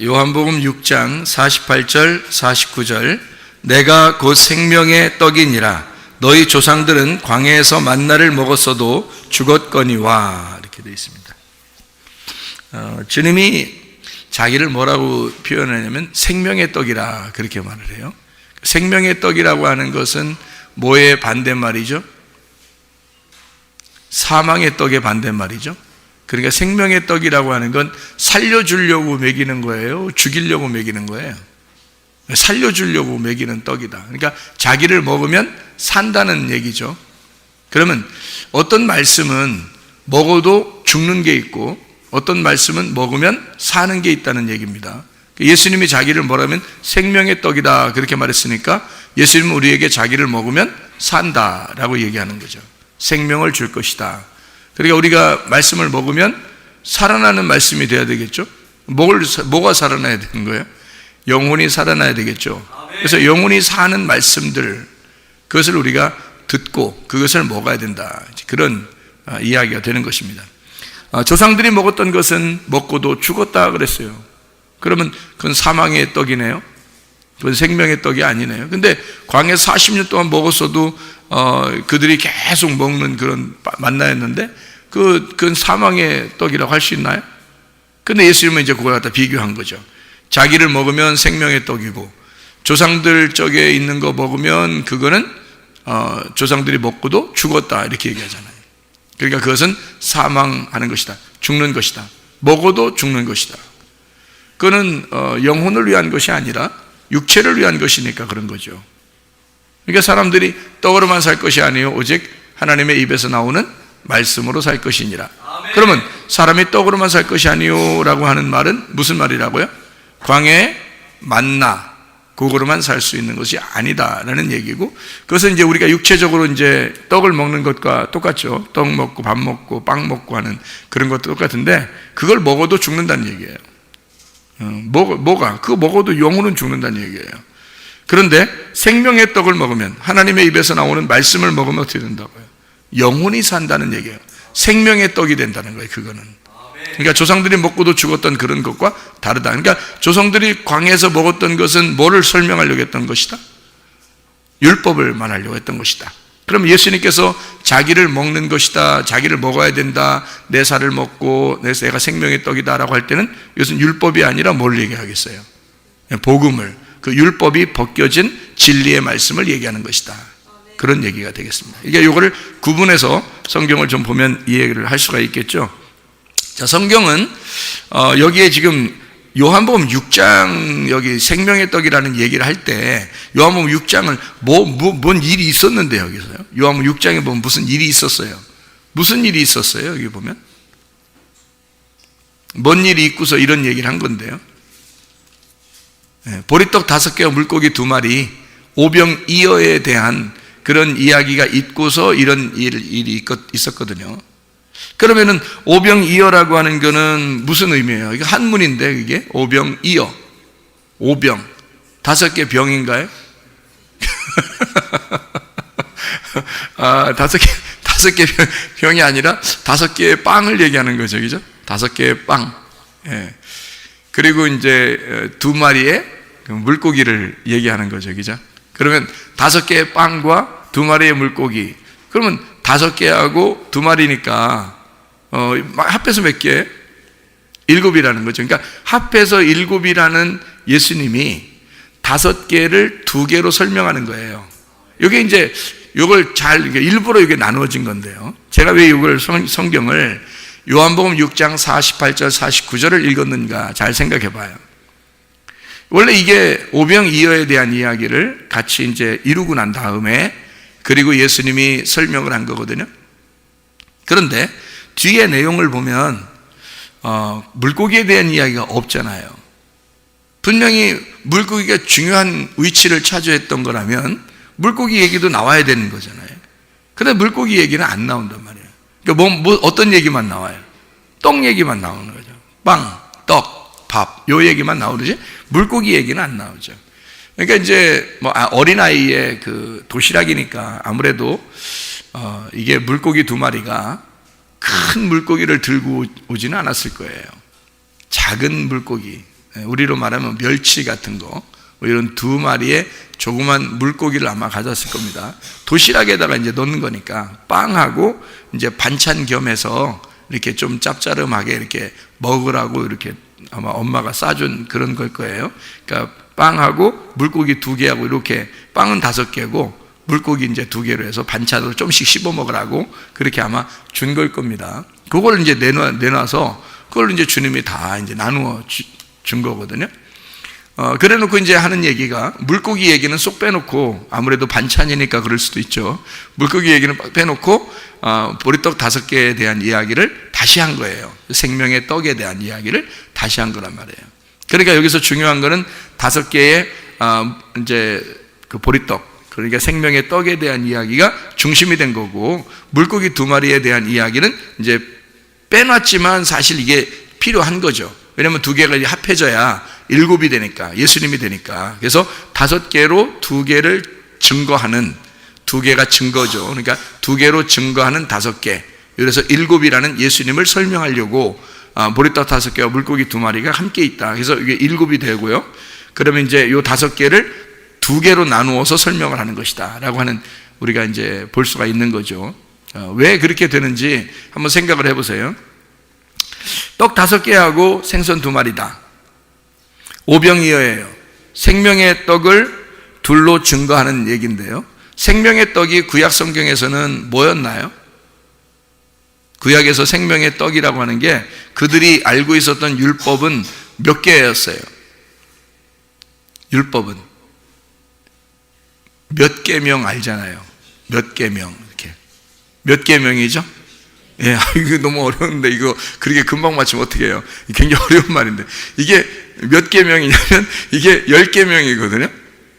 요한복음 6장 48절 49절 내가 곧 생명의 떡이니라 너희 조상들은 광야에서 만나를 먹었어도 죽었거니와 이렇게 되어 있습니다. 주님이 자기를 뭐라고 표현하냐면 생명의 떡이라 그렇게 말을 해요. 생명의 떡이라고 하는 것은 뭐의 반대말이죠? 사망의 떡의 반대말이죠. 그러니까 생명의 떡이라고 하는 건 살려주려고 먹이는 거예요? 죽이려고 먹이는 거예요? 살려주려고 먹이는 떡이다. 그러니까 자기를 먹으면 산다는 얘기죠. 그러면 어떤 말씀은 먹어도 죽는 게 있고 어떤 말씀은 먹으면 사는 게 있다는 얘기입니다. 예수님이 자기를 뭐라면 생명의 떡이다 그렇게 말했으니까 예수님은 우리에게 자기를 먹으면 산다라고 얘기하는 거죠. 생명을 줄 것이다. 그러니까 우리가 말씀을 먹으면 살아나는 말씀이 돼야 되겠죠. 뭐가 살아나야 되는 거예요? 영혼이 살아나야 되겠죠. 그래서 영혼이 사는 말씀들, 그것을 우리가 듣고 그것을 먹어야 된다. 그런 이야기가 되는 것입니다. 조상들이 먹었던 것은 먹고도 죽었다 그랬어요. 그러면 그건 사망의 떡이네요. 그건 생명의 떡이 아니네요. 근데 광야 40년 동안 먹었어도 그들이 계속 먹는 그런 만나였는데 그건 사망의 떡이라고 할 수 있나요? 근데 예수님은 이제 그걸 갖다 비교한 거죠. 자기를 먹으면 생명의 떡이고 조상들 쪽에 있는 거 먹으면 그거는 조상들이 먹고도 죽었다 이렇게 얘기하잖아요. 그러니까 그것은 사망하는 것이다. 죽는 것이다. 먹어도 죽는 것이다. 그거는 영혼을 위한 것이 아니라 육체를 위한 것이니까 그런 거죠. 그러니까 사람들이 떡으로만 살 것이 아니요 오직 하나님의 입에서 나오는 말씀으로 살 것이니라. 그러면 사람이 떡으로만 살 것이 아니요 라고 하는 말은 무슨 말이라고요? 광야의 만나 그거로만 살 수 있는 것이 아니다라는 얘기고, 그것은 이제 우리가 육체적으로 이제 떡을 먹는 것과 똑같죠. 떡 먹고 밥 먹고 빵 먹고 하는 그런 것도 똑같은데 그걸 먹어도 죽는다는 얘기예요. 그거 먹어도 영혼은 죽는다는 얘기예요. 그런데 생명의 떡을 먹으면 하나님의 입에서 나오는 말씀을 먹으면 어떻게 된다고요? 영혼이 산다는 얘기예요. 생명의 떡이 된다는 거예요. 그거는. 그러니까 조상들이 먹고도 죽었던 그런 것과 다르다. 그러니까 조상들이 광야에서 먹었던 것은 뭐를 설명하려고 했던 것이다? 율법을 말하려고 했던 것이다. 그럼 예수님께서 자기를 먹는 것이다, 자기를 먹어야 된다, 내 살을 먹고 내가 생명의 떡이다 라고 할 때는 이것은 율법이 아니라 뭘 얘기하겠어요? 복음을, 그 율법이 벗겨진 진리의 말씀을 얘기하는 것이다. 그런 얘기가 되겠습니다. 이게 이거를 구분해서 성경을 좀 보면 이해를 할 수가 있겠죠. 자, 성경은 여기에 지금 요한복음 6장 여기 생명의 떡이라는 얘기를 할 때 요한복음 6장을 뭔 일이 있었는데 여기서요. 요한복음 6장에 보면 무슨 일이 있었어요. 무슨 일이 있었어요? 여기 보면 뭔 일이 있고서 이런 얘기를 한 건데요. 보리떡 5개와 물고기 2마리 오병이어에 대한 그런 이야기가 있고서 이런 일이 있었거든요. 그러면은 오병이어라고 하는 거는 무슨 의미예요? 이거 한문인데 이게 오병이어, 오병 5개 병인가요? 5개 병이 아니라 5개의 빵을 얘기하는 거죠, 그죠? 5개의 빵. 예. 그리고 이제 2마리의 물고기를 얘기하는 거죠, 그죠? 그러면 5개의 빵과 2마리의 물고기. 그러면 5개하고 2마리니까 합해서 몇 개? 7이라는 거죠. 그러니까 합해서 7이라는 예수님이 5개를 2개로 설명하는 거예요. 이게 이제 이걸 일부러 이게 나누어진 건데요. 제가 왜 이걸 성경을 요한복음 6장 48절 49절을 읽었는가 잘 생각해 봐요. 원래 이게 오병이어에 대한 이야기를 같이 이제 이루고 난 다음에 그리고 예수님이 설명을 한 거거든요. 그런데 뒤에 내용을 보면 물고기에 대한 이야기가 없잖아요. 분명히 물고기가 중요한 위치를 차지했던 거라면 물고기 얘기도 나와야 되는 거잖아요. 그런데 물고기 얘기는 안 나온단 말이에요. 그러니까 어떤 얘기만 나와요? 떡 얘기만 나오는 거죠. 빵, 떡, 밥 요 얘기만 나오듯이 물고기 얘기는 안 나오죠. 그러니까 이제 어린아이의 그 도시락이니까 아무래도 이게 물고기 2마리가 큰 물고기를 들고 오지는 않았을 거예요. 작은 물고기, 우리로 말하면 멸치 같은 거, 뭐 이런 2마리의 조그만 물고기를 아마 가졌을 겁니다. 도시락에다가 이제 넣는 거니까 빵하고 이제 반찬 겸해서 이렇게 좀 짭짤하게 이렇게 먹으라고 이렇게 아마 엄마가 싸준 그런 걸 거예요. 그러니까 빵하고 물고기 2개하고 이렇게, 빵은 5개고 물고기 이제 2개로 해서 반찬으로 좀씩 씹어 먹으라고 그렇게 아마 준 걸 겁니다. 그걸 이제 내놔서 그걸 이제 주님이 다 이제 나누어 준 거거든요. 그래 놓고 이제 하는 얘기가, 물고기 얘기는 쏙 빼놓고, 아무래도 반찬이니까 그럴 수도 있죠. 물고기 얘기는 빼놓고 보리떡 5개에 대한 이야기를 다시 한 거예요. 생명의 떡에 대한 이야기를 다시 한 거란 말이에요. 그러니까 여기서 중요한 거는 5개의 이제 그 보리떡, 그러니까 생명의 떡에 대한 이야기가 중심이 된 거고, 물고기 2마리에 대한 이야기는 이제 빼놨지만 사실 이게 필요한 거죠. 왜냐하면 2개가 합해져야 7이 되니까, 예수님이 되니까. 그래서 5개로 2개를 증거하는, 2개가 증거죠. 그러니까 2개로 증거하는 5개. 그래서 7이라는 예수님을 설명하려고 보리떡 5개와 물고기 2마리가 함께 있다. 그래서 이게 7이 되고요. 그러면 이제 이 5개를 2개로 나누어서 설명을 하는 것이다 라고 하는, 우리가 이제 볼 수가 있는 거죠. 왜 그렇게 되는지 한번 생각을 해보세요. 떡 5개하고 생선 2마리다. 오병이어예요. 생명의 떡을 둘로 증거하는 얘기인데요. 생명의 떡이 구약 성경에서는 뭐였나요? 구약에서 생명의 떡이라고 하는 게, 그들이 알고 있었던 율법은 몇 개였어요? 율법은 몇 계명 알잖아요. 몇 계명, 이렇게 몇 계명이죠? 예, 이거 너무 어려운데, 이거 그렇게 금방 맞추면 어떻게 해요? 굉장히 어려운 말인데, 이게 몇 계명이냐면 이게 10계명이거든요.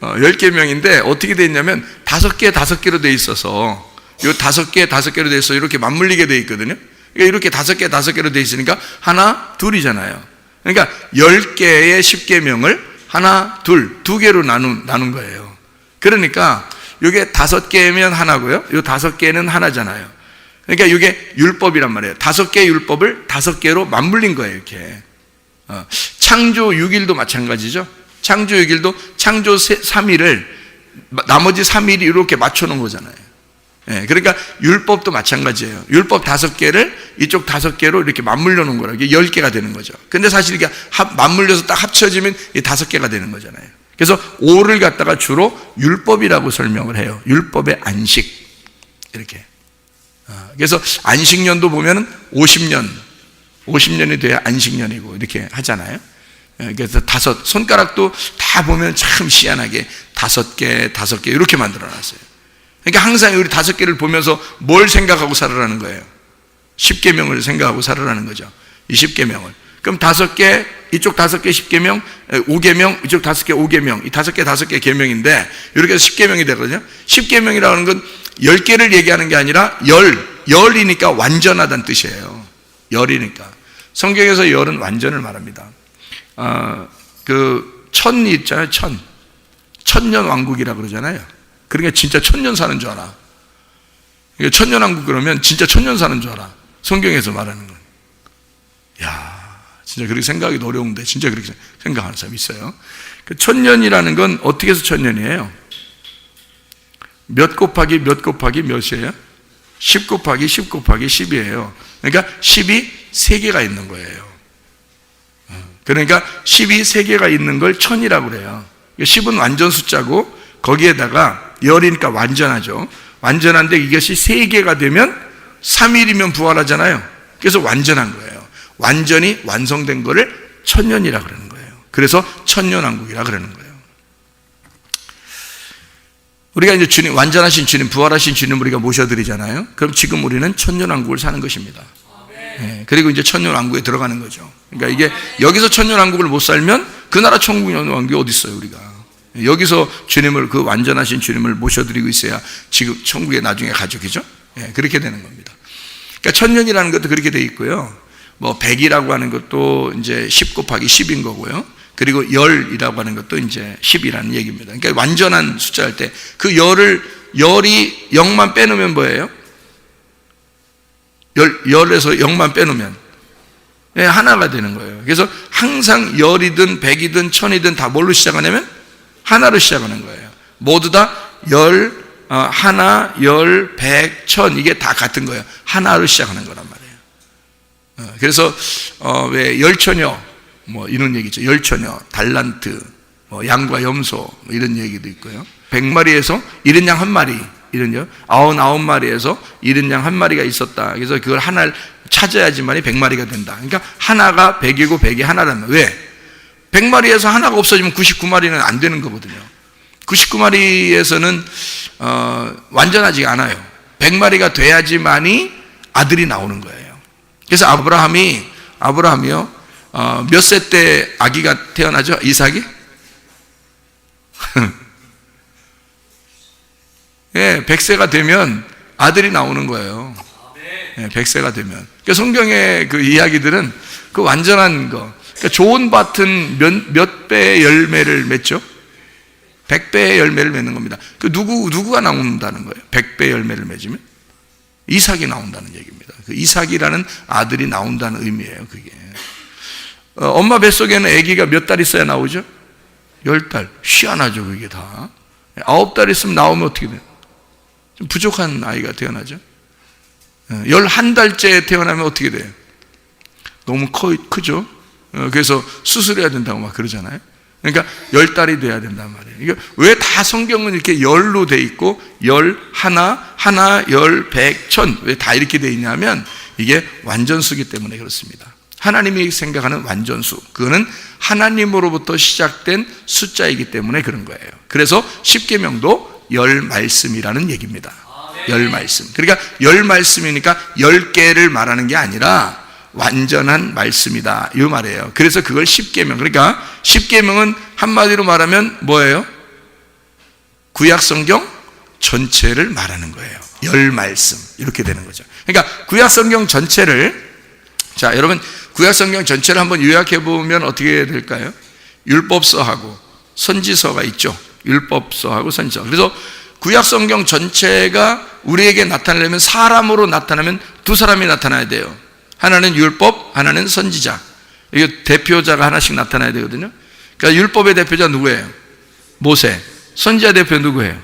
10계명인데 어떻게 돼 있냐면 5개로 돼 있어서, 요 5개로 돼 있어 이렇게 맞물리게 돼 있거든요. 그러니까 이렇게 5개로 돼 있으니까 하나, 둘이잖아요. 그러니까 10개의 10계명을 하나, 둘, 2개로 나눈 거예요. 그러니까 이게 5개면 하나고요, 요 5개는 하나잖아요. 그러니까 이게 율법이란 말이에요. 5개의 율법을 5개로 맞물린 거예요, 이렇게. 창조 6일도 마찬가지죠. 창조 6일도 창조 3일을 나머지 3일이 이렇게 맞춰놓은 거잖아요. 예, 그러니까 율법도 마찬가지예요. 율법 5개를 이쪽 5개로 이렇게 맞물려 놓은 거라, 이게 10개가 되는 거죠. 근데 사실 이게 맞물려서 딱 합쳐지면 이게 5개가 되는 거잖아요. 그래서 5를 갖다가 주로 율법이라고 설명을 해요. 율법의 안식, 이렇게. 그래서 안식년도 보면은 50년이 돼야 안식년이고 이렇게 하잖아요. 그래서 5, 손가락도 다 보면 참 희한하게 5개 이렇게 만들어 놨어요. 그러니까 항상 우리 5개를 보면서 뭘 생각하고 살아라는 거예요? 10계명을 생각하고 살아라는 거죠. 이 10계명을. 그럼 5개, 이쪽 5개 10계명, 5계명, 이쪽 5개 5계명, 이 5개 계명인데 이렇게 해서 10계명이 되거든요. 10계명이라고 하는 건 10개를 얘기하는 게 아니라 열이니까 완전하다는 뜻이에요. 열이니까. 성경에서 열은 완전을 말합니다. 그 천이 있잖아요. 천년 왕국이라고 그러잖아요. 그러니까 진짜 1000년 사는 줄 알아. 그러니까 천년 왕국 그러면 진짜 1000년 사는 줄 알아. 성경에서 말하는 건. 야, 진짜 그렇게 생각하기도 어려운데 진짜 그렇게 생각하는 사람이 있어요. 그 1000년이라는 건 어떻게 해서 1000년이에요? 몇 곱하기 몇이에요? 10 곱하기 10 곱하기 10이에요. 그러니까 10이 3개가 있는 거예요. 그러니까 10이 3개가 있는 걸 1000이라고 그래요. 10은 완전 숫자고 거기에다가 열이니까 완전하죠. 완전한데 이것이 3개가 되면 3일이면 부활하잖아요. 그래서 완전한 거예요. 완전히 완성된 거를 1000년이라 그러는 거예요. 그래서 천년왕국이라 그러는 거예요. 우리가 이제 주님, 완전하신 주님, 부활하신 주님 우리가 모셔드리잖아요. 그럼 지금 우리는 천년왕국을 사는 것입니다. 네, 그리고 이제 천년왕국에 들어가는 거죠. 그러니까 이게 여기서 천년왕국을 못 살면 그 나라 천국왕국이 어디 있어요, 우리가. 여기서 주님을, 그 완전하신 주님을 모셔드리고 있어야 지금 천국에 나중에 가족이죠. 네, 그렇게 되는 겁니다. 그러니까 천년이라는 것도 그렇게 돼 있고요. 뭐 100이라고 하는 것도 이제 10 곱하기 10인 거고요. 그리고 열이라고 하는 것도 이제 10이라는 얘기입니다. 그러니까 완전한 숫자일 때 그 열이 0만 빼놓으면 뭐예요? 열에서 0만 빼놓으면 예, 하나가 되는 거예요. 그래서 항상 열이든 백이든 천이든 다 뭘로 시작하냐면 하나로 시작하는 거예요. 모두 다 하나, 열, 백, 천 이게 다 같은 거예요. 하나로 시작하는 거란 말이에요. 그래서 왜 열처녀 뭐 이런 얘기죠. 열처녀, 달란트, 뭐 양과 염소 뭐 이런 얘기도 있고요. 100마리에서 잃은 양 한 마리, 이런요. 99마리에서 잃은 양 한 마리가 있었다. 그래서 그걸 하나를 찾아야지만이 100마리가 된다. 그러니까 하나가 100이고 100이 하나라는. 왜? 100마리에서 하나가 없어지면 99마리는 안 되는 거거든요. 99마리에서는 완전하지 않아요. 100마리가 돼야지만이 아들이 나오는 거예요. 그래서 아브라함이요 몇 세 때 아기가 태어나죠? 이삭이? 예, 100세가 되면 아들이 나오는 거예요. 예, 100세가 되면. 그러니까 성경의 그 이야기들은 그 완전한 거. 그러니까 좋은 밭은 몇 배의 열매를 맺죠? 100배의 열매를 맺는 겁니다. 그 누구가 나온다는 거예요? 100배의 열매를 맺으면? 이삭이 나온다는 얘기입니다. 그 이삭이라는 아들이 나온다는 의미예요, 그게. 엄마 뱃속에는 아기가 몇 달 있어야 나오죠? 10달. 희한하죠, 그게 다. 9달 있으면 나오면 어떻게 돼요? 좀 부족한 아이가 태어나죠? 11달째 태어나면 어떻게 돼요? 너무 크죠? 그래서 수술해야 된다고 막 그러잖아요. 그러니까 10달이 돼야 된단 말이에요. 이게 왜 다 성경은 이렇게 열로 돼 있고 열, 하나, 열, 백, 천 왜 다 이렇게 돼 있냐면 이게 완전수기 때문에 그렇습니다. 하나님이 생각하는 완전수, 그거는 하나님으로부터 시작된 숫자이기 때문에 그런 거예요. 그래서 십계명도 열 말씀이라는 얘기입니다. 열 말씀. 그러니까 열 말씀이니까 10개를 말하는 게 아니라 완전한 말씀이다 이 말이에요. 그래서 그걸 십계명. 그러니까 십계명은 한마디로 말하면 뭐예요? 구약성경 전체를 말하는 거예요. 열 말씀 이렇게 되는 거죠. 그러니까 구약성경 전체를, 자 여러분 구약성경 전체를 한번 요약해 보면 어떻게 될까요? 율법서하고 선지서가 있죠. 율법서하고 선지서. 그래서 구약성경 전체가 우리에게 나타나려면 사람으로 나타나면 두 사람이 나타나야 돼요. 하나는 율법, 하나는 선지자. 이게 대표자가 하나씩 나타나야 되거든요. 그러니까 율법의 대표자 누구예요? 모세. 선지자 대표 누구예요?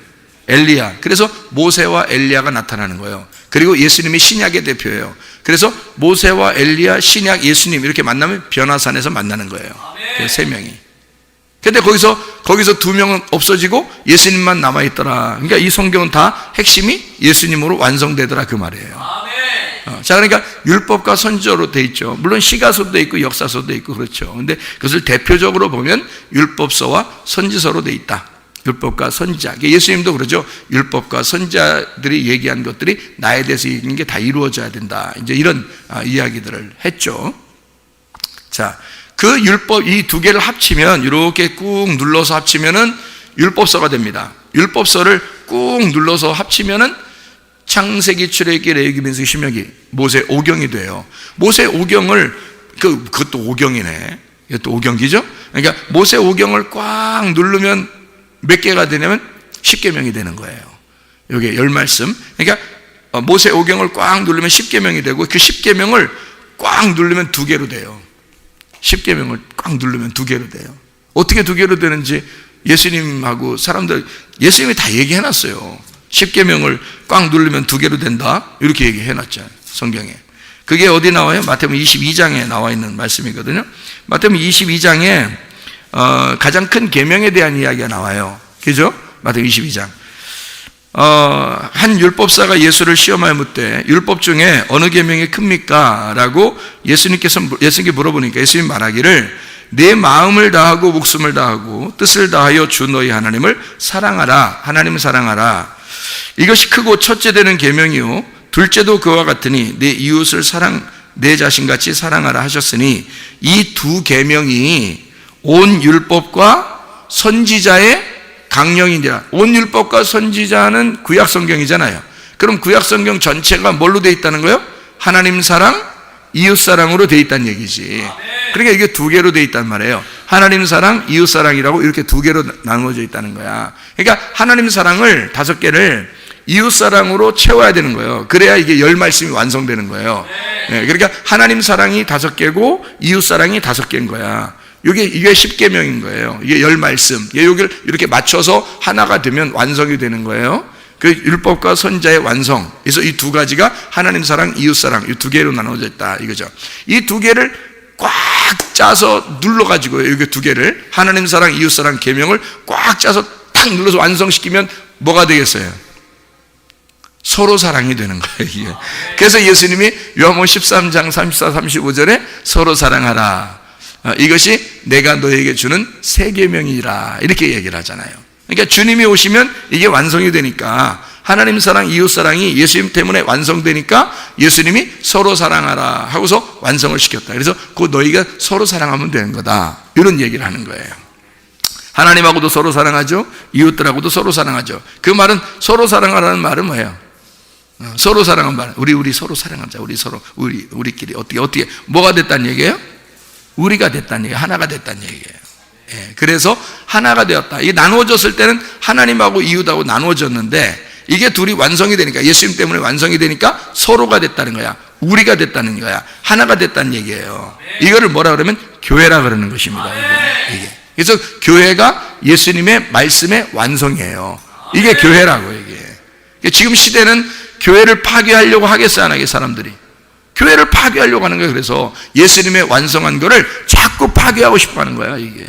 엘리야. 그래서 모세와 엘리야가 나타나는 거예요. 그리고 예수님이 신약의 대표예요. 그래서 모세와 엘리야, 신약, 예수님 이렇게 만나면 변화산에서 만나는 거예요. 그 세 명이. 근데 거기서 두 명은 없어지고 예수님만 남아있더라. 그러니까 이 성경은 다 핵심이 예수님으로 완성되더라 그 말이에요. 자, 그러니까 율법과 선지서로 돼 있죠. 물론 시가서도 있고 역사서도 있고 그렇죠. 근데 그것을 대표적으로 보면 율법서와 선지서로 돼 있다. 율법과 선지자. 예수님도 그러죠. 율법과 선지자들이 얘기한 것들이 나에 대해서 얘기하는 게 다 이루어져야 된다. 이제 이런 이야기들을 했죠. 자, 그 율법 이 두 개를 합치면 이렇게 꾹 눌러서 합치면은 율법서가 됩니다. 율법서를 꾹 눌러서 합치면은 창세기, 출애굽기, 레위기, 민수기, 신명기, 모세 오경이 돼요. 모세 오경을 그것도 오경이네. 이것도 오경기죠. 그러니까 모세 오경을 꽉 누르면 몇 개가 되냐면 십계명이 되는 거예요. 이게 열 말씀. 그러니까 모세 오경을 꽉 누르면 십계명이 되고 그 십계명을 꽉 누르면 두 개로 돼요. 십계명을 꽉 누르면 두 개로 돼요. 어떻게 두 개로 되는지 예수님하고 사람들, 예수님이 다 얘기해놨어요. 십계명을 꽉 누르면 두 개로 된다 이렇게 얘기해놨잖아요, 성경에. 그게 어디 나와요? 마태복음 22장에 나와 있는 말씀이거든요. 마태복음 22장에 가장 큰 계명에 대한 이야기가 나와요. 그죠? 마태복음 22장. 한 율법사가 예수를 시험하여 묻되 율법 중에 어느 계명이 큽니까? 라고 예수님께 물어보니까 예수님 말하기를 내 마음을 다하고 목숨을 다하고 뜻을 다하여 주 너희 하나님을 사랑하라. 하나님을 사랑하라. 이것이 크고 첫째 되는 계명이요 둘째도 그와 같으니 내 이웃을 내 자신같이 사랑하라 하셨으니 이 두 계명이 온 율법과 선지자의 강령이니라. 온 율법과 선지자는 구약 성경이잖아요. 그럼 구약 성경 전체가 뭘로 되어 있다는 거예요? 하나님 사랑, 이웃 사랑으로 되어 있다는 얘기지. 그러니까 이게 두 개로 되어 있단 말이에요. 하나님 사랑, 이웃 사랑이라고 이렇게 두 개로 나누어져 있다는 거야. 그러니까 하나님 사랑을 5개를 이웃 사랑으로 채워야 되는 거예요. 그래야 이게 열 말씀이 완성되는 거예요. 그러니까 하나님 사랑이 5개고 이웃 사랑이 5개인 거야. 이게 10계명인 거예요. 이게 10말씀. 여기를 이렇게 맞춰서 하나가 되면 완성이 되는 거예요. 그 율법과 선자의 완성. 그래서 이 두 가지가 하나님 사랑, 이웃 사랑, 이 2개로 나눠져 있다 이거죠. 이 2개를 꽉 짜서 눌러가지고요. 이게 2개를 하나님 사랑, 이웃 사랑 계명을 꽉 짜서 딱 눌러서 완성시키면 뭐가 되겠어요? 서로 사랑이 되는 거예요. 이게. 그래서 예수님이 요한복음 13장 34, 35절에 서로 사랑하라. 이것이 내가 너에게 주는 새 계명이라 이렇게 얘기를 하잖아요. 그러니까 주님이 오시면 이게 완성이 되니까 하나님 사랑, 이웃 사랑이 예수님 때문에 완성되니까 예수님이 서로 사랑하라 하고서 완성을 시켰다. 그래서 그 너희가 서로 사랑하면 되는 거다. 이런 얘기를 하는 거예요. 하나님하고도 서로 사랑하죠. 이웃들하고도 서로 사랑하죠. 그 말은 서로 사랑하라는 말은 뭐예요? 서로 사랑한 말. 우리 서로 사랑하자. 우리끼리 어떻게 뭐가 됐다는 얘기예요? 우리가 됐다는 얘기예요. 하나가 됐다는 얘기예요. 그래서 하나가 되었다. 이게 나누어졌을 때는 하나님하고 이웃하고 나누어졌는데 이게 둘이 완성이 되니까 예수님 때문에 완성이 되니까 서로가 됐다는 거야. 우리가 됐다는 거야. 하나가 됐다는 얘기예요. 이거를 뭐라 그러면 교회라 그러는 것입니다. 이게. 그래서 교회가 예수님의 말씀의 완성이에요. 이게 교회라고 이게. 지금 시대는 교회를 파괴하려고 하겠어요, 안 하겠어요, 사람들이? 교회를 파괴하려고 하는 거예요. 그래서 예수님의 완성한 거를 자꾸 파괴하고 싶어 하는 거야, 이게.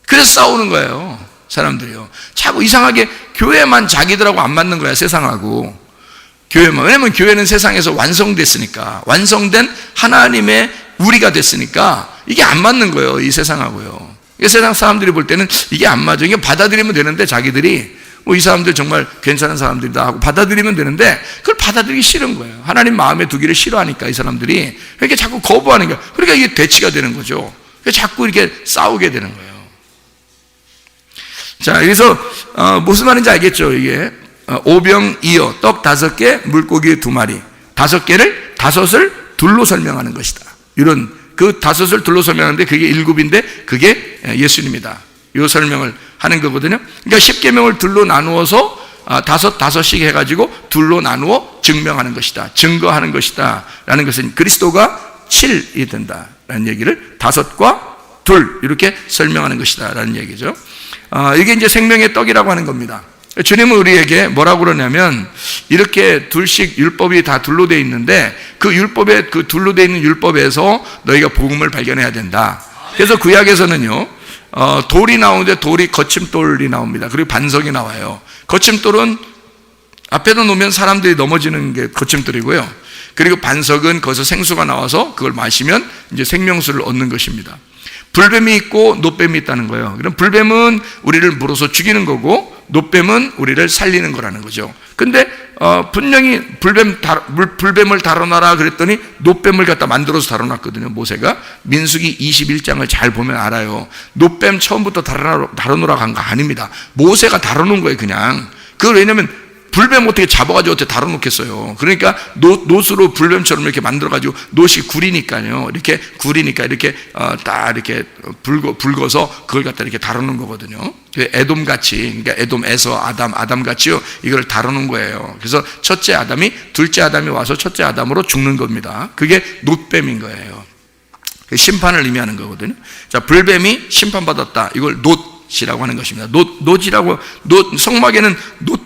그래서 싸우는 거예요, 사람들이요. 자꾸 이상하게 교회만 자기들하고 안 맞는 거야, 세상하고. 교회만. 왜냐면 교회는 세상에서 완성됐으니까. 완성된 하나님의 우리가 됐으니까 이게 안 맞는 거예요, 이 세상하고요. 이 세상 사람들이 볼 때는 이게 안 맞아. 이게 받아들이면 되는데 자기들이 이 사람들 정말 괜찮은 사람들이다 하고 받아들이면 되는데 그걸 받아들이기 싫은 거예요. 하나님 마음에 두기를 싫어하니까 이 사람들이 이렇게 자꾸 거부하는 거예요. 그러니까 이게 대치가 되는 거죠. 자꾸 이렇게 싸우게 되는 거예요. 자, 그래서 무슨 말인지 알겠죠? 이게 오병이어 떡 5개, 물고기 2마리, 5개를 5을 둘로 설명하는 것이다. 이런 그 5을 둘로 설명하는데 그게 7인데 그게 예수님이다. 이 설명을 하는 거거든요. 그러니까 10계명을 둘로 나누어서 5씩 해가지고 둘로 나누어 증명하는 것이다. 증거하는 것이다. 라는 것은 그리스도가 7이 된다. 라는 얘기를 5과 2 이렇게 설명하는 것이다. 라는 얘기죠. 이게 이제 생명의 떡이라고 하는 겁니다. 주님은 우리에게 뭐라고 그러냐면 이렇게 둘씩 율법이 다 둘로 되어 있는데 그 율법에 그 둘로 되어 있는 율법에서 너희가 복음을 발견해야 된다. 그래서 구약에서는요. 돌이 나오는데 돌이 거침돌이 나옵니다. 그리고 반석이 나와요. 거침돌은 앞에다 놓으면 사람들이 넘어지는 게 거침돌이고요. 그리고 반석은 거기서 생수가 나와서 그걸 마시면 이제 생명수를 얻는 것입니다. 불뱀이 있고 노뱀이 있다는 거예요. 그럼 불뱀은 우리를 물어서 죽이는 거고 노뱀은 우리를 살리는 거라는 거죠. 근데 분명히 불뱀을 다뤄놔라 그랬더니 노뱀을 갖다 만들어서 다뤄놨거든요. 모세가 민수기 21장을 잘 보면 알아요. 노뱀 처음부터 다뤄놓으라고 한 거 아닙니다. 모세가 다뤄놓은 거예요. 그냥 그걸 왜냐면 불뱀 어떻게 잡아가지고 어떻게 다뤄놓겠어요. 그러니까 놋으로 불뱀처럼 이렇게 만들어가지고 놋이 구리니까요. 이렇게 구리니까 이렇게 딱 이렇게 붉어서 그걸 갖다 이렇게 다뤄놓은 거거든요. 에돔 같이, 그러니까 에돔에서 아담 같이요. 이걸 다뤄놓은 거예요. 그래서 첫째 아담이 둘째 아담이 와서 첫째 아담으로 죽는 겁니다. 그게 놋뱀인 거예요. 심판을 의미하는 거거든요. 자, 불뱀이 심판받았다. 이걸 놋이라고 하는 것입니다. 놋이라고, 성막에는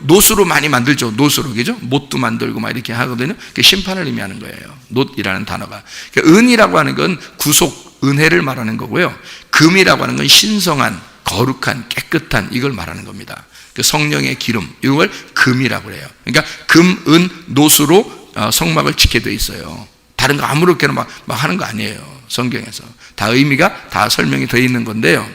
놋으로 많이 만들죠. 놋으로, 그죠? 못도 만들고 막 이렇게 하거든요. 그게 심판을 의미하는 거예요. 놋이라는 단어가. 그러니까 은이라고 하는 건 구속, 은혜를 말하는 거고요. 금이라고 하는 건 신성한, 거룩한, 깨끗한, 이걸 말하는 겁니다. 그 성령의 기름, 이걸 금이라고 해요. 그러니까 금, 은, 놋으로 성막을 짓게 돼 있어요. 다른 거 아무렇게나 막 하는 거 아니에요. 성경에서. 다 의미가 다 설명이 되어 있는 건데요.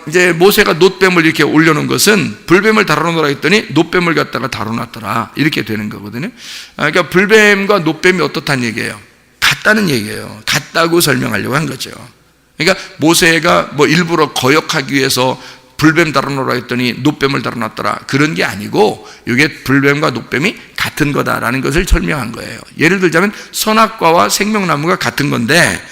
이제 모세가 놋뱀을 이렇게 올려놓은 것은 불뱀을 다뤄놓으라 했더니 놋뱀을 갖다가 다뤄놨더라. 이렇게 되는 거거든요. 그러니까 불뱀과 놋뱀이 어떻다는 얘기예요? 같다는 얘기예요. 같다고 설명하려고 한 거죠. 그러니까 모세가 뭐 일부러 거역하기 위해서 불뱀 다뤄놓으라 했더니 놋뱀을 다뤄놨더라. 그런 게 아니고 이게 불뱀과 놋뱀이 같은 거다라는 것을 설명한 거예요. 예를 들자면 선악과와 생명나무가 같은 건데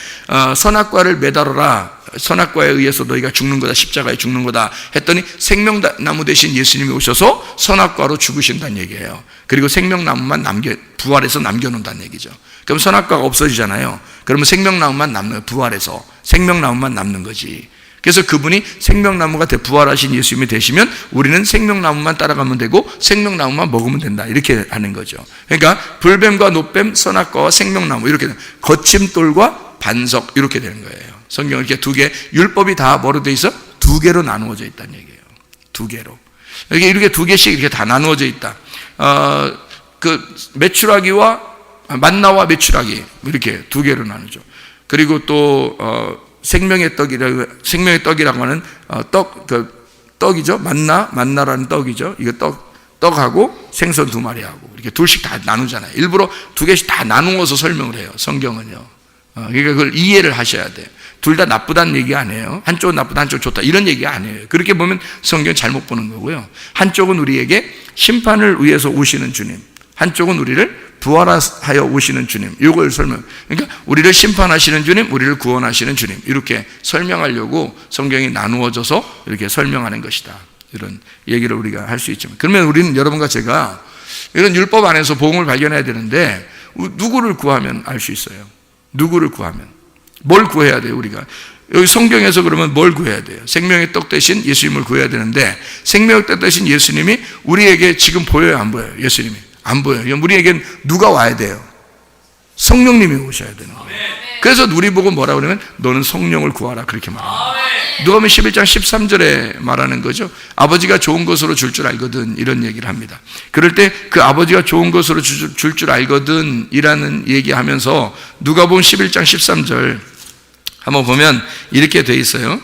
선악과를 매달아라 선악과에 의해서 너희가 죽는 거다, 십자가에 죽는 거다 했더니 생명나무 대신 예수님이 오셔서 선악과로 죽으신다는 얘기예요. 그리고 생명나무만 부활해서 남겨놓는다는 얘기죠. 그럼 선악과가 없어지잖아요. 그러면 생명나무만 남는, 부활해서 생명나무만 남는 거지. 그래서 그분이 생명나무가 부활하신 예수님이 되시면 우리는 생명나무만 따라가면 되고 생명나무만 먹으면 된다, 이렇게 하는 거죠. 그러니까 불뱀과 노뱀, 선악과와 생명나무, 이렇게 거침돌과 반석, 이렇게 되는 거예요. 성경은 이렇게 두 개, 율법이 다 뭐로 돼 있어? 두 개로 나누어져 있다는 얘기예요. 두 개로. 이렇게 두 개씩 이렇게 다 나누어져 있다. 그 메추라기와 만나와 메추라기, 이렇게 두 개로 나누죠. 그리고 또 생명의 떡이라고 하는 떡이죠. 만나라는 떡이죠. 이거 떡하고 생선 2마리하고 이렇게 둘씩 다 나누잖아요. 일부러 두 개씩 다 나누어서 설명을 해요, 성경은요. 그러니까 그걸 이해를 하셔야 돼요. 둘 다 나쁘다는 얘기 아니에요. 한쪽은 나쁘다, 한쪽은 좋다, 이런 얘기 아니에요. 그렇게 보면 성경 잘못 보는 거고요. 한쪽은 우리에게 심판을 위해서 오시는 주님, 한쪽은 우리를 부활하여 오시는 주님, 이걸 그러니까 우리를 심판하시는 주님, 우리를 구원하시는 주님, 이렇게 설명하려고 성경이 나누어져서 이렇게 설명하는 것이다, 이런 얘기를 우리가 할 수 있지만, 그러면 우리는, 여러분과 제가 이런 율법 안에서 복음을 발견해야 되는데 누구를 구하면 알 수 있어요? 누구를 구하면? 뭘 구해야 돼요? 우리가 여기 성경에서 그러면 뭘 구해야 돼요? 생명의 떡 대신 예수님을 구해야 되는데, 생명의 떡 대신 예수님이 우리에게 지금 보여요, 안 보여요? 예수님이 안 보여요. 우리에겐 누가 와야 돼요? 성령님이 오셔야 되는 거예요. 그래서 우리 보고 뭐라 그러면 너는 성령을 구하라, 그렇게 말합니다. 누가복음 11장 13절에 말하는 거죠. 아버지가 좋은 것으로 줄 줄 알거든, 이런 얘기를 합니다. 그럴 때 그 아버지가 좋은 것으로 줄 줄 알거든 이라는 얘기하면서 누가복음 11장 13절 한번 보면 이렇게 돼 있어요.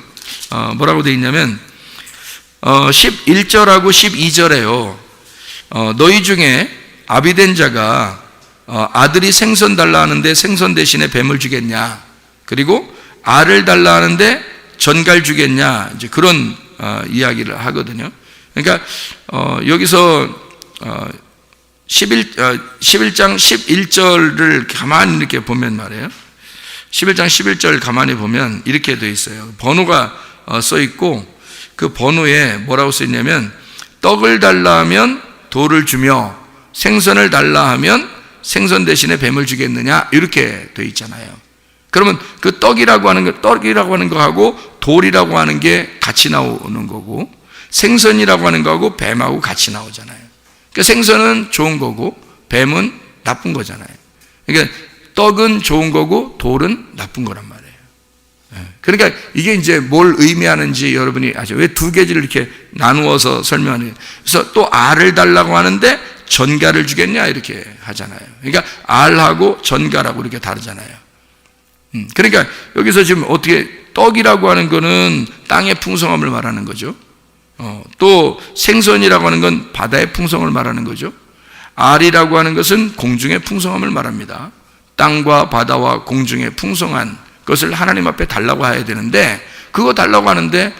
뭐라고 돼 있냐면 11절하고 12절에요. 너희 중에 아비된 자가 아들이 생선 달라 하는데 생선 대신에 뱀을 주겠냐? 그리고 알을 달라 하는데 전갈 주겠냐? 이제 그런 이야기를 하거든요. 그러니까 여기서 11장 11절을 가만히 이렇게 보면 말이에요. 11장 11절 가만히 보면 이렇게 되어 있어요. 번호가 써 있고, 그 번호에 뭐라고 써 있냐면 떡을 달라 하면 돌을 주며 생선을 달라 하면 생선 대신에 뱀을 주겠느냐, 이렇게 되어 있잖아요. 그러면 그 떡이라고 하는 거하고 돌이라고 하는 게 같이 나오는 거고, 생선이라고 하는 거하고 뱀하고 같이 나오잖아요. 그러니까 생선은 좋은 거고 뱀은 나쁜 거잖아요. 그러니까 떡은 좋은 거고 돌은 나쁜 거란 말이에요. 그러니까 이게 이제 뭘 의미하는지 여러분이 아죠. 왜 두 개를 이렇게 나누어서 설명하는, 그래서 또 알을 달라고 하는데 전갈을 주겠냐, 이렇게 하잖아요. 그러니까 알하고 전갈하고 이렇게 다르잖아요. 그러니까 여기서 지금 어떻게, 떡이라고 하는 거는 땅의 풍성함을 말하는 거죠. 또 생선이라고 하는 건 바다의 풍성을 말하는 거죠. 알이라고 하는 것은 공중의 풍성함을 말합니다. 땅과 바다와 공중의 풍성한 것을 하나님 앞에 달라고 해야 되는데, 그거 달라고 하는데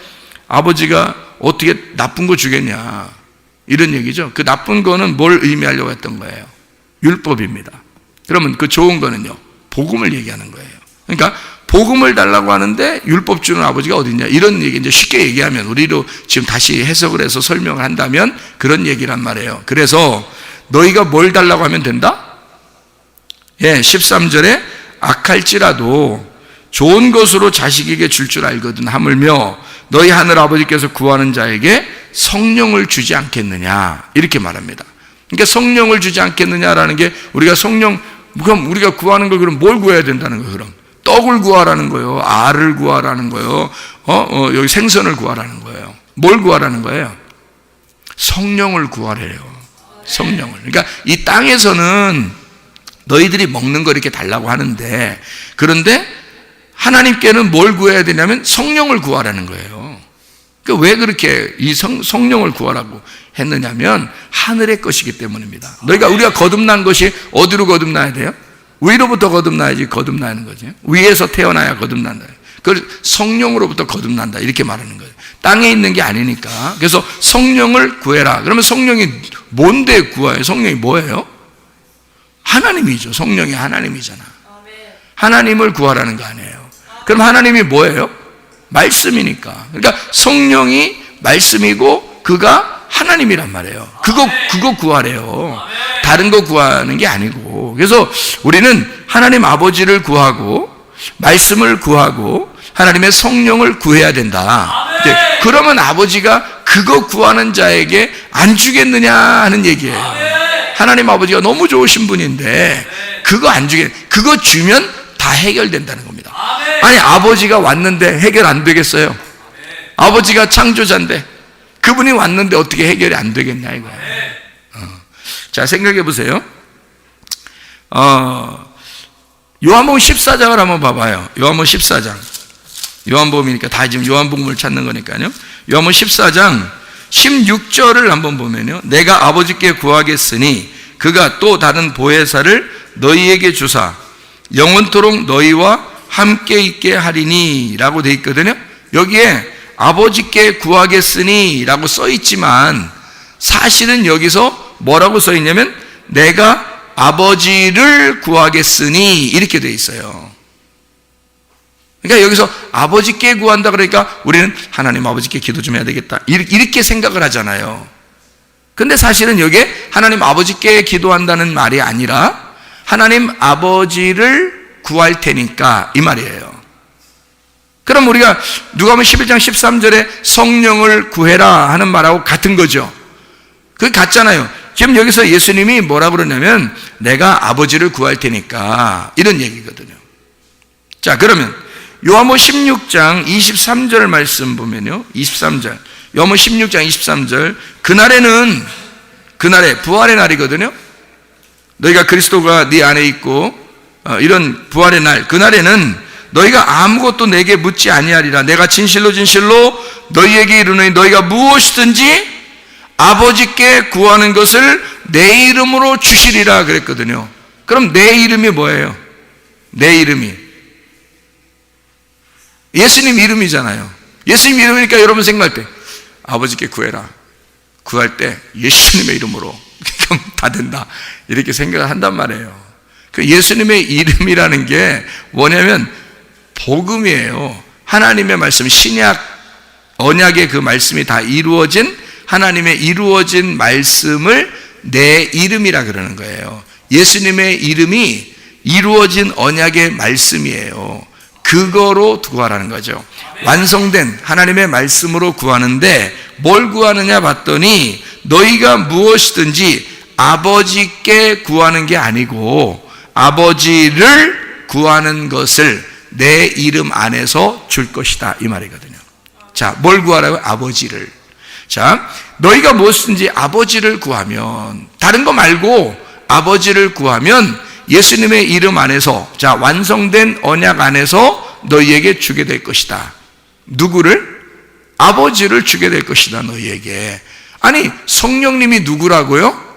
아버지가 어떻게 나쁜 거 주겠냐, 이런 얘기죠. 그 나쁜 거는 뭘 의미하려고 했던 거예요? 율법입니다. 그러면 그 좋은 거는요, 복음을 얘기하는 거예요. 그러니까 복음을 달라고 하는데 율법 주는 아버지가 어디 있냐, 이런 얘기, 이제 쉽게 얘기하면, 우리로 지금 다시 해석을 해서 설명을 한다면 그런 얘기란 말이에요. 그래서 너희가 뭘 달라고 하면 된다? 13절에 악할지라도 좋은 것으로 자식에게 줄 줄 알거든 하물며 너희 하늘 아버지께서 구하는 자에게 성령을 주지 않겠느냐, 이렇게 말합니다. 그러니까 성령을 주지 않겠느냐라는 게, 우리가 성령, 그럼 우리가 구하는 걸, 그럼 뭘 구해야 된다는 거예요? 그럼 떡을 구하라는 거예요? 알을 구하라는 거예요? 여기 생선을 구하라는 거예요? 뭘 구하라는 거예요? 성령을 구하래요. 성령을. 그러니까 이 땅에서는 너희들이 먹는 거 이렇게 달라고 하는데, 그런데 하나님께는 뭘 구해야 되냐면 성령을 구하라는 거예요. 그러니까 왜 그렇게 이 성령을 구하라고 했느냐면 하늘의 것이기 때문입니다. 우리가 거듭난 것이 어디로 거듭나야 돼요? 위로부터 거듭나야지 거듭나는 거죠. 위에서 태어나야 거듭난다. 그걸 성령으로부터 거듭난다, 이렇게 말하는 거예요. 땅에 있는 게 아니니까. 그래서 성령을 구해라. 그러면 성령이 뭔데 구해요? 성령이 뭐예요? 하나님이죠. 성령이 하나님이잖아. 하나님을 구하라는 거 아니에요. 그럼 하나님이 뭐예요? 말씀이니까. 그러니까 성령이 말씀이고 그가 하나님이란 말이에요. 그거 구하래요. 다른 거 구하는 게 아니고. 그래서 우리는 하나님 아버지를 구하고 말씀을 구하고 하나님의 성령을 구해야 된다. 그러면 아버지가 그거 구하는 자에게 안 주겠느냐 하는 얘기예요. 하나님 아버지가 너무 좋으신 분인데 그거 안 주게, 그거 주면 다 해결된다는 겁니다. 아니, 아버지가 왔는데 해결 안 되겠어요? 아버지가 창조자인데 그분이 왔는데 어떻게 해결이 안 되겠냐 이거예요. 자, 생각해 보세요. 요한복음 14장을 한번 봐봐요. 요한복음 14장. 요한복음이니까 다 지금 요한복음을 찾는 거니까요. 요한복음 14장 16절을 한번 보면요. 내가 아버지께 구하겠으니 그가 또 다른 보혜사를 너희에게 주사 영원토록 너희와 함께 있게 하리니 라고 돼 있거든요. 여기에 아버지께 구하겠으니 라고 써 있지만 사실은 여기서 뭐라고 써 있냐면 내가 아버지를 구하겠으니 이렇게 돼 있어요. 그러니까 여기서 아버지께 구한다 그러니까 우리는 하나님 아버지께 기도 좀 해야 되겠다 이렇게 생각을 하잖아요. 근데 사실은 여기에 하나님 아버지께 기도한다는 말이 아니라 하나님 아버지를 구할 테니까 이 말이에요. 그럼 우리가 누가복음 11장 13절에 성령을 구해라 하는 말하고 같은 거죠. 그게 같잖아요. 지금 여기서 예수님이 뭐라 그러냐면 내가 아버지를 구할 테니까 이런 얘기거든요. 자, 그러면 요한복음 16장 23절 말씀 보면요. 23절. 요한복음 16장 23절. 그날에 부활의 날이거든요. 너희가 그리스도가 네 안에 있고 이런 부활의 날, 그날에는 너희가 아무것도 내게 묻지 아니하리라. 내가 진실로 너희에게 이르노니 너희가 무엇이든지 아버지께 구하는 것을 내 이름으로 주시리라 그랬거든요. 그럼 내 이름이 뭐예요? 내 이름이 예수님 이름이잖아요. 예수님 이름이니까 여러분 생각할 때 아버지께 구해라. 구할 때 예수님의 이름으로 그럼 다 된다 이렇게 생각을 한단 말이에요. 그 예수님의 이름이라는 게 뭐냐면 복음이에요. 하나님의 말씀, 신약 언약의 그 말씀이 다 이루어진 하나님의 이루어진 말씀을 내 이름이라 그러는 거예요. 예수님의 이름이 이루어진 언약의 말씀이에요. 그거로 구하라는 거죠. 완성된 하나님의 말씀으로 구하는데 뭘 구하느냐 봤더니 너희가 무엇이든지 아버지께 구하는 게 아니고 아버지를 구하는 것을 내 이름 안에서 줄 것이다 이 말이거든요. 자, 뭘 구하라고요? 아버지를. 자, 너희가 무엇이든지 아버지를 구하면, 다른 거 말고 아버지를 구하면 예수님의 이름 안에서, 자, 완성된 언약 안에서 너희에게 주게 될 것이다. 누구를? 아버지를 주게 될 것이다 너희에게. 아니, 성령님이 누구라고요?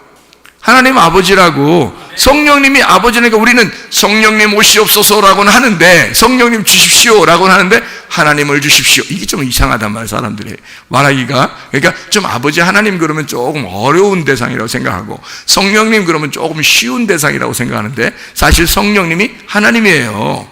하나님 아버지라고. 성령님이 아버지니까 우리는 성령님 오시옵소서라고는 하는데, 성령님 주십시오라고는 하는데 하나님을 주십시오, 이게 좀 이상하단 말이에요. 사람들이 말하기가. 그러니까 좀 아버지 하나님 그러면 조금 어려운 대상이라고 생각하고 성령님 그러면 조금 쉬운 대상이라고 생각하는데 사실 성령님이 하나님이에요.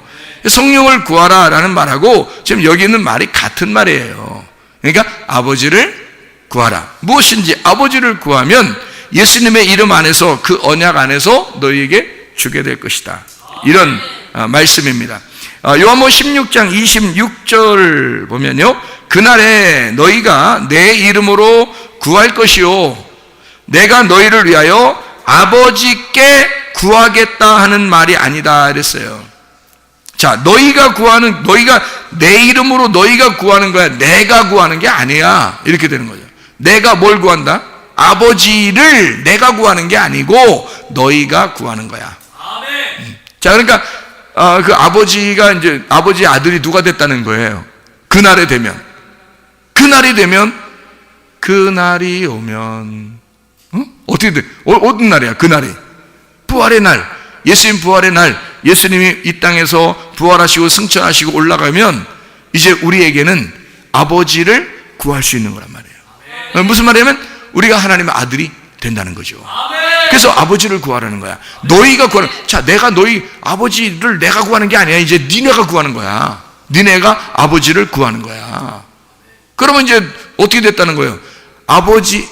성령을 구하라 라는 말하고 지금 여기 있는 말이 같은 말이에요. 그러니까 아버지를 구하라. 무엇인지 아버지를 구하면 예수님의 이름 안에서, 그 언약 안에서 너희에게 주게 될 것이다, 이런 말씀입니다. 요한복음 16장 26절 보면요, 그날에 너희가 내 이름으로 구할 것이요 내가 너희를 위하여 아버지께 구하겠다 하는 말이 아니다 이랬어요. 자, 너희가 내 이름으로 너희가 구하는 거야. 내가 구하는 게 아니야. 이렇게 되는 거죠. 내가 뭘 구한다? 아버지를 내가 구하는 게 아니고 너희가 구하는 거야. 자, 그러니까 그 아버지가 이제 아버지의 아들이 누가 됐다는 거예요. 그날이 되면 그날이 오면 어떻게 돼? 어떤 날이야? 그날이 부활의 날, 예수님 부활의 날, 예수님이 이 땅에서 부활하시고 승천하시고 올라가면 이제 우리에게는 아버지를 구할 수 있는 거란 말이에요. 무슨 말이냐면 우리가 하나님의 아들이 된다는 거죠. 그래서 아버지를 구하라는 거야. 너희가 구하는. 자, 내가 너희 아버지를 내가 구하는 게 아니야. 이제 니네가 구하는 거야. 니네가 아버지를 구하는 거야. 그러면 이제 어떻게 됐다는 거예요? 아버지,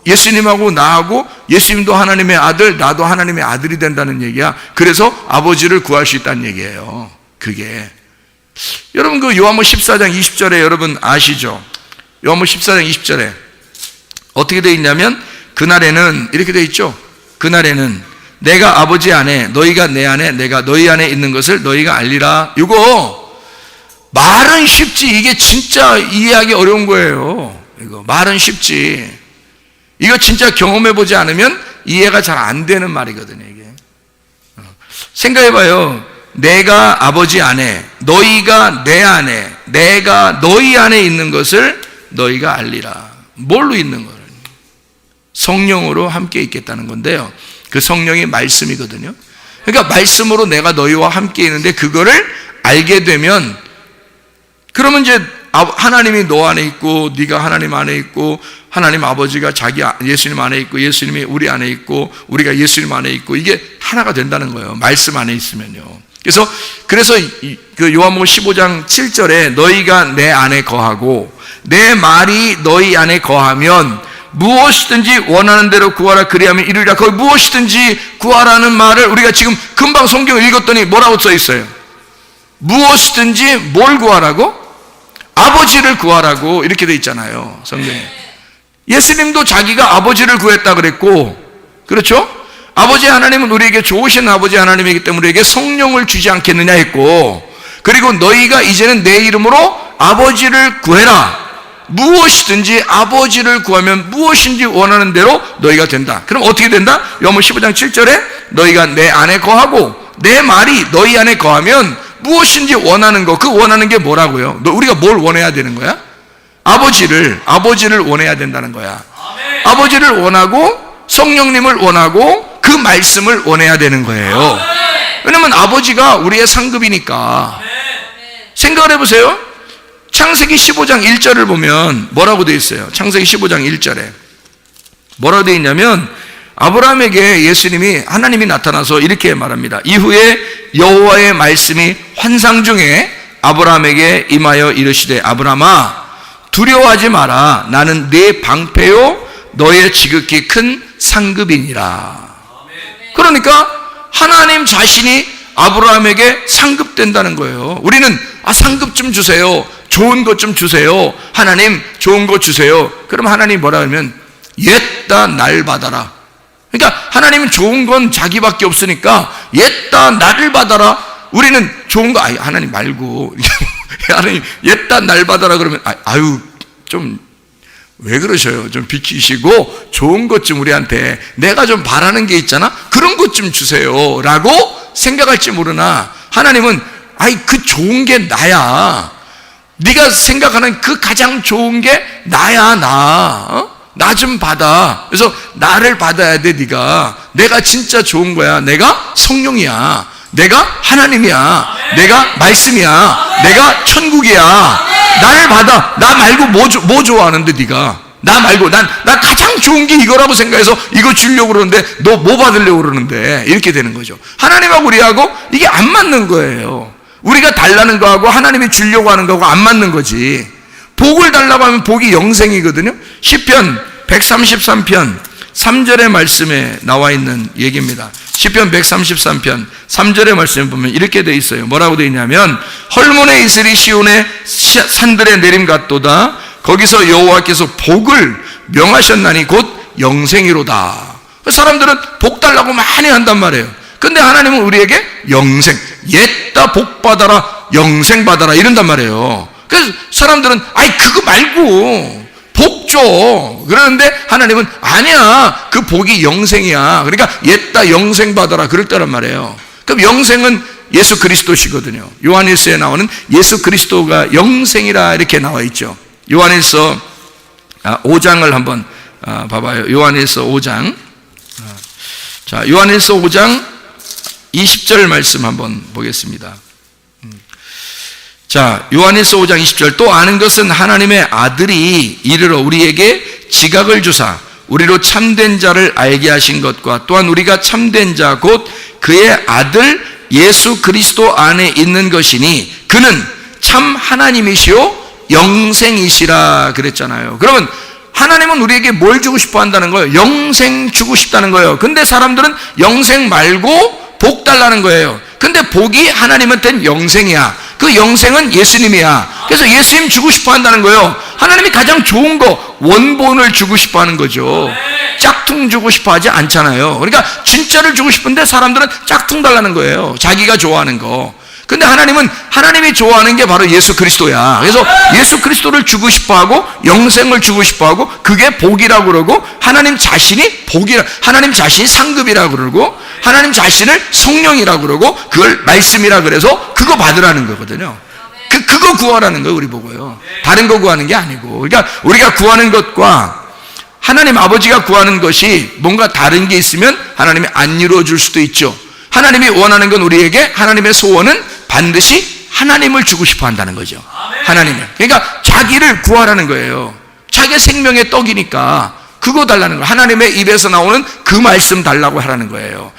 예수님하고 나하고 예수님도 하나님의 아들, 나도 하나님의 아들이 된다는 얘기야. 그래서 아버지를 구할 수 있다는 얘기예요. 그게 여러분, 그 요한복음 14장 20절에 여러분 아시죠? 요한복음 14장 20절에 어떻게 되어 있냐면, 그날에는 이렇게 되어 있죠. 그날에는 내가 아버지 안에, 너희가 내 안에, 내가 너희 안에 있는 것을 너희가 알리라. 이거 말은 쉽지, 이게 진짜 이해하기 어려운 거예요. 이거 말은 쉽지, 이거 진짜 경험해보지 않으면 이해가 잘 안 되는 말이거든요. 이게 생각해봐요. 내가 아버지 안에, 너희가 내 안에, 내가 너희 안에 있는 것을 너희가 알리라. 뭘로 있는 거예요? 성령으로 함께 있겠다는 건데요, 그 성령이 말씀이거든요. 그러니까 말씀으로 내가 너희와 함께 있는데, 그거를 알게 되면, 그러면 이제 하나님이 너 안에 있고, 네가 하나님 안에 있고, 하나님 아버지가 자기 예수님 안에 있고, 예수님이 우리 안에 있고, 우리가 예수님 안에 있고, 이게 하나가 된다는 거예요. 말씀 안에 있으면요. 그래서 그 요한복음 15장 7절에 너희가 내 안에 거하고 내 말이 너희 안에 거하면 무엇이든지 원하는 대로 구하라, 그리하면 이루리라. 거기 무엇이든지 구하라는 말을 우리가 지금 금방 성경을 읽었더니 뭐라고 써 있어요? 무엇이든지 뭘 구하라고? 아버지를 구하라고 이렇게 돼 있잖아요, 성경에. 예수님도 자기가 아버지를 구했다 그랬고, 그렇죠? 아버지 하나님은 우리에게 좋으신 아버지 하나님이기 때문에 우리에게 성령을 주지 않겠느냐 했고, 그리고 너희가 이제는 내 이름으로 아버지를 구해라. 무엇이든지 아버지를 구하면 무엇인지 원하는 대로 너희가 된다. 그럼 어떻게 된다? 요한복음 15장 7절에 너희가 내 안에 거하고 내 말이 너희 안에 거하면 무엇인지 원하는 거, 그 원하는 게 뭐라고요? 우리가 뭘 원해야 되는 거야? 아버지를 원해야 된다는 거야. 아멘. 아버지를 원하고 성령님을 원하고 그 말씀을 원해야 되는 거예요. 왜냐면 아버지가 우리의 상급이니까. 생각을 해보세요. 창세기 15장 1절을 보면 뭐라고 되어 있어요? 창세기 15장 1절에 뭐라고 되어 있냐면, 아브라함에게 예수님이, 하나님이 나타나서 이렇게 말합니다. 이후에 여호와의 말씀이 환상 중에 아브라함에게 임하여 이르시되, 아브라함아 두려워하지 마라. 나는 네 방패요 너의 지극히 큰 상급이니라. 그러니까 하나님 자신이 아브라함에게 상급된다는 거예요. 우리는 상급 좀 주세요, 좋은 것 좀 주세요, 하나님 좋은 것 주세요. 그럼 하나님이 뭐라 하면, 옛다 날 받아라. 그러니까 하나님은 좋은 건 자기밖에 없으니까 옛다 나를 받아라. 우리는 좋은 거 하나님 말고 하나님 옛다 날 받아라 그러면 좀 왜 그러셔요? 좀 비키시고 좋은 것 좀 우리한테, 내가 좀 바라는 게 있잖아, 그런 것 좀 주세요 라고 생각할지 모르나, 하나님은 그 좋은 게 나야. 네가 생각하는 그 가장 좋은 게 나야. 나 좀 받아. 그래서 나를 받아야 돼. 내가 진짜 좋은 거야. 내가 성령이야, 내가 하나님이야, 내가 말씀이야, 내가 천국이야. 나를 받아. 나 말고 뭐 좋아하는데 네가? 나 말고 나 가장 좋은 게 이거라고 생각해서 이거 주려고 그러는데 너 뭐 받으려고 그러는데, 이렇게 되는 거죠. 하나님하고 우리하고 이게 안 맞는 거예요. 우리가 달라는 거하고 하나님이 주려고 하는 거하고 안 맞는 거지. 복을 달라고 하면 복이 영생이거든요. 시편 133편 3절의 말씀에 나와 있는 얘기입니다. 시편 133편 3절의 말씀에 보면 이렇게 돼 있어요. 뭐라고 돼 있냐면, 헐몬의 이슬이 시온의 산들에 내림 같도다. 거기서 여호와께서 복을 명하셨나니 곧 영생이로다. 사람들은 복 달라고 많이 한단 말이에요. 근데 하나님은 우리에게 영생, 옛다 복 받아라, 영생 받아라 이런단 말이에요. 그래서 사람들은 그거 말고 복 줘. 그러는데 하나님은 아니야, 그 복이 영생이야. 그러니까 옛다 영생 받아라 그럴 때란 말이에요. 그럼 영생은 예수 그리스도시거든요. 요한일서에 나오는 예수 그리스도가 영생이라 이렇게 나와 있죠. 요한일서 5장을 한번 봐봐요. 요한일서 5장. 자, 요한일서 5장 20절 말씀 한번 보겠습니다. 자, 요한일서 5장 20절. 또 아는 것은 하나님의 아들이 이르러 우리에게 지각을 주사 우리로 참된 자를 알게 하신 것과, 또한 우리가 참된 자 곧 그의 아들 예수 그리스도 안에 있는 것이니, 그는 참 하나님이시요 영생이시라 그랬잖아요. 그러면 하나님은 우리에게 뭘 주고 싶어 한다는 거예요? 영생 주고 싶다는 거예요. 근데 사람들은 영생 말고 복 달라는 거예요. 근데 복이 하나님한테는 영생이야. 그 영생은 예수님이야. 그래서 예수님 주고 싶어 한다는 거예요. 하나님이 가장 좋은 거, 원본을 주고 싶어 하는 거죠. 짝퉁 주고 싶어 하지 않잖아요. 그러니까 진짜를 주고 싶은데 사람들은 짝퉁 달라는 거예요. 자기가 좋아하는 거. 근데 하나님은 하나님이 좋아하는 게 바로 예수 그리스도야. 그래서 예수 그리스도를 주고 싶어하고 영생을 주고 싶어하고 그게 복이라고 그러고 하나님 자신이 복이라, 하나님 자신이 상급이라고 그러고 하나님 자신을 성령이라고 그러고 그걸 말씀이라 그래서 그거 받으라는 거거든요. 그거 구하라는 거예요. 우리 보고요. 다른 거 구하는 게 아니고. 그러니까 우리가 구하는 것과 하나님 아버지가 구하는 것이 뭔가 다른 게 있으면 하나님이 안 이루어줄 수도 있죠. 하나님이 원하는 건 우리에게 하나님의 소원은 반드시 하나님을 주고 싶어 한다는 거죠. 하나님을. 그러니까 자기를 구하라는 거예요. 자기 생명의 떡이니까 그거 달라는 거예요. 하나님의 입에서 나오는 그 말씀 달라고 하라는 거예요.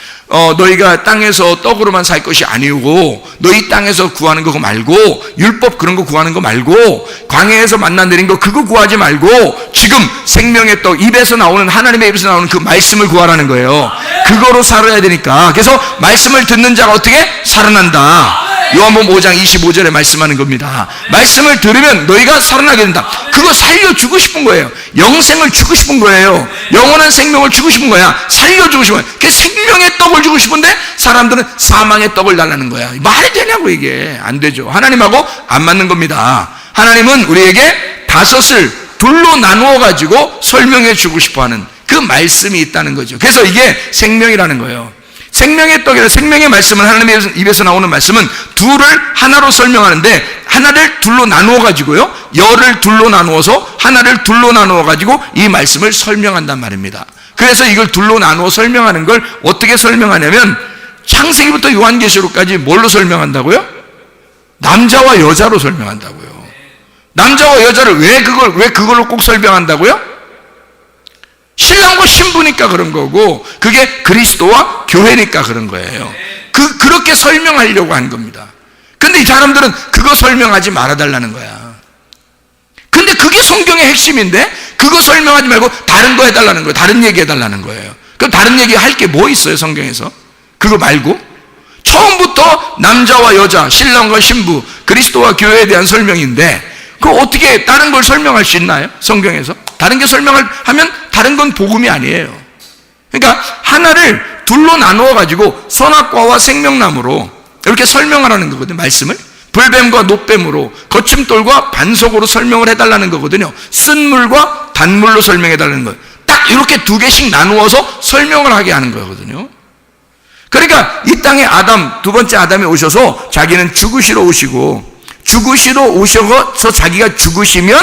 너희가 땅에서 떡으로만 살 것이 아니고 너희 땅에서 구하는 거 말고 율법 그런 거 구하는 거 말고 광야에서 만나 내린 거 그거 구하지 말고 지금 생명의 떡 입에서 나오는 하나님의 입에서 나오는 그 말씀을 구하라는 거예요. 그거로 살아야 되니까. 그래서 말씀을 듣는 자가 어떻게? 살아난다. 요한복음 5장 25절에 말씀하는 겁니다. 말씀을 들으면 너희가 살아나게 된다. 그거 살려주고 싶은 거예요. 영생을 주고 싶은 거예요. 영원한 생명을 주고 싶은 거야. 살려주고 싶은 거야. 그 생명의 떡을 주고 싶은데 사람들은 사망의 떡을 달라는 거야. 말이 되냐고. 이게 안 되죠. 하나님하고 안 맞는 겁니다. 하나님은 우리에게 다섯을 둘로 나누어 가지고 설명해 주고 싶어하는 그 말씀이 있다는 거죠. 그래서 이게 생명이라는 거예요. 생명의 떡이라, 생명의 말씀은 하나님의 입에서 나오는 말씀은 둘을 하나로 설명하는데 하나를 둘로 나누어 가지고요, 열을 둘로 나누어서 하나를 둘로 나누어 가지고 이 말씀을 설명한단 말입니다. 그래서 이걸 둘로 나누어 설명하는 걸 어떻게 설명하냐면 창세기부터 요한계시록까지 뭘로 설명한다고요? 남자와 여자로 설명한다고요. 남자와 여자를 왜 그걸로 꼭 설명한다고요? 신랑과 신부니까 그런 거고 그게 그리스도와 교회니까 그런 거예요. 그렇게 설명하려고 한 겁니다. 근데 이 사람들은 그거 설명하지 말아달라는 거야. 근데 그게 성경의 핵심인데 그거 설명하지 말고 다른 거 해달라는 거예요. 다른 얘기 해달라는 거예요. 그럼 다른 얘기 할 게 뭐 있어요 성경에서? 그거 말고 처음부터 남자와 여자, 신랑과 신부, 그리스도와 교회에 대한 설명인데 그거 어떻게 다른 걸 설명할 수 있나요? 성경에서? 다른 게 하면 다른 건 복음이 아니에요. 그러니까 하나를 둘로 나누어 가지고 선악과와 생명나무로 이렇게 설명하라는 거거든요. 말씀을 불뱀과 노뱀으로 거침돌과 반석으로 설명을 해달라는 거거든요. 쓴물과 단물로 설명해달라는 거예요. 딱 이렇게 두 개씩 나누어서 설명을 하게 하는 거거든요. 그러니까 이 땅에 두 번째 아담이 오셔서 자기는 죽으시러 오시고 죽으시러 오셔서 자기가 죽으시면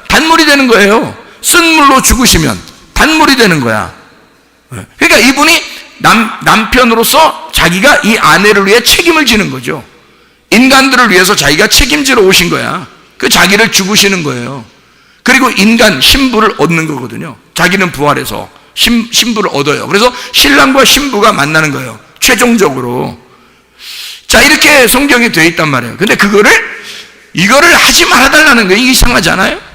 단물이 되는 거예요. 쓴물로 죽으시면 단물이 되는 거야. 그러니까 이분이 남편으로서 자기가 이 아내를 위해 책임을 지는 거죠. 인간들을 위해서 자기가 책임지러 오신 거야. 그 자기를 죽으시는 거예요. 그리고 인간 신부를 얻는 거거든요. 자기는 부활해서 신부를 얻어요. 그래서 신랑과 신부가 만나는 거예요. 최종적으로. 자, 이렇게 성경이 되어 있단 말이에요. 근데 이거를 하지 말아달라는 거예요. 이게 이상하지 않아요?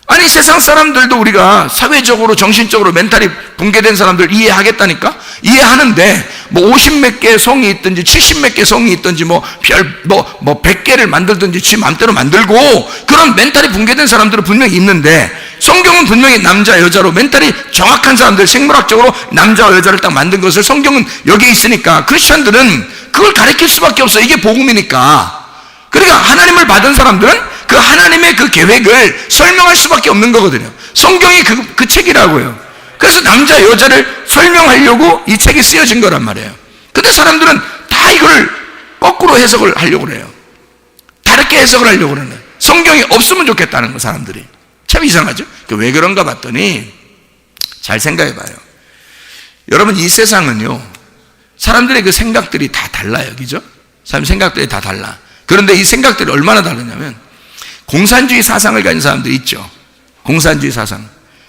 아니 세상 사람들도 우리가 사회적으로 정신적으로 멘탈이 붕괴된 사람들 이해하겠다니까? 이해하는데 뭐 50몇 개의 성이 있든지 70몇 개의 성이 있든지 뭐 100개를 만들든지 지 맘대로 만들고 그런 멘탈이 붕괴된 사람들은 분명히 있는데 성경은 분명히 남자 여자로 멘탈이 정확한 사람들, 생물학적으로 남자와 여자를 딱 만든 것을 성경은 여기에 있으니까 크리스천들은 그걸 가르칠 수밖에 없어. 이게 복음이니까. 그러니까 하나님을 받은 사람들은 그 하나님의 그 계획을 설명할 수밖에 없는 거거든요. 성경이 그 책이라고요. 그래서 남자 여자를 설명하려고 이 책이 쓰여진 거란 말이에요. 근데 사람들은 다 이걸 거꾸로 해석을 하려고 그래요. 다르게 해석을 하려고 그러는 거예요. 성경이 없으면 좋겠다는 거 사람들이. 참 이상하죠? 왜 그런가 봤더니 잘 생각해 봐요. 여러분 이 세상은요 사람들의 그 생각들이 다 달라요. 그죠? 사람 생각들이 다 달라. 그런데 이 생각들이 얼마나 다르냐면 공산주의 사상을 가진 사람들이 있죠. 공산주의 사상.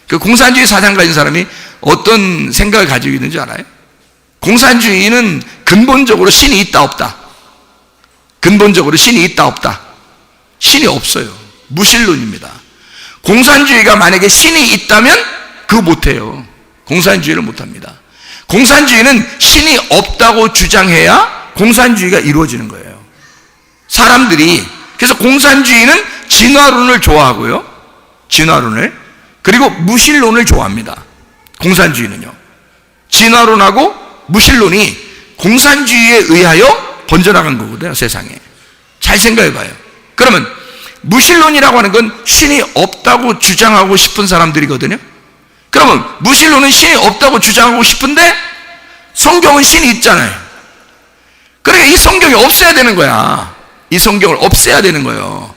그 공산주의 사상 가진 사람이 어떤 생각을 가지고 있는지 알아요? 공산주의는 근본적으로 신이 있다 없다. 근본적으로 신이 있다 없다. 신이 없어요. 무신론입니다. 공산주의가 만약에 신이 있다면 그거 못해요. 공산주의를 못합니다. 공산주의는 신이 없다고 주장해야 공산주의가 이루어지는 거예요. 사람들이. 그래서 공산주의는 진화론을 좋아하고요, 진화론을. 그리고 무신론을 좋아합니다. 공산주의는요. 진화론하고 무신론이 공산주의에 의하여 번져나간 거거든요, 세상에. 잘 생각해 봐요. 그러면 무신론이라고 하는 건 신이 없다고 주장하고 싶은 사람들이거든요. 그러면 무신론은 신이 없다고 주장하고 싶은데 성경은 신이 있잖아요. 그러니까 이 성경이 없애야 되는 거야. 이 성경을 없애야 되는 거예요.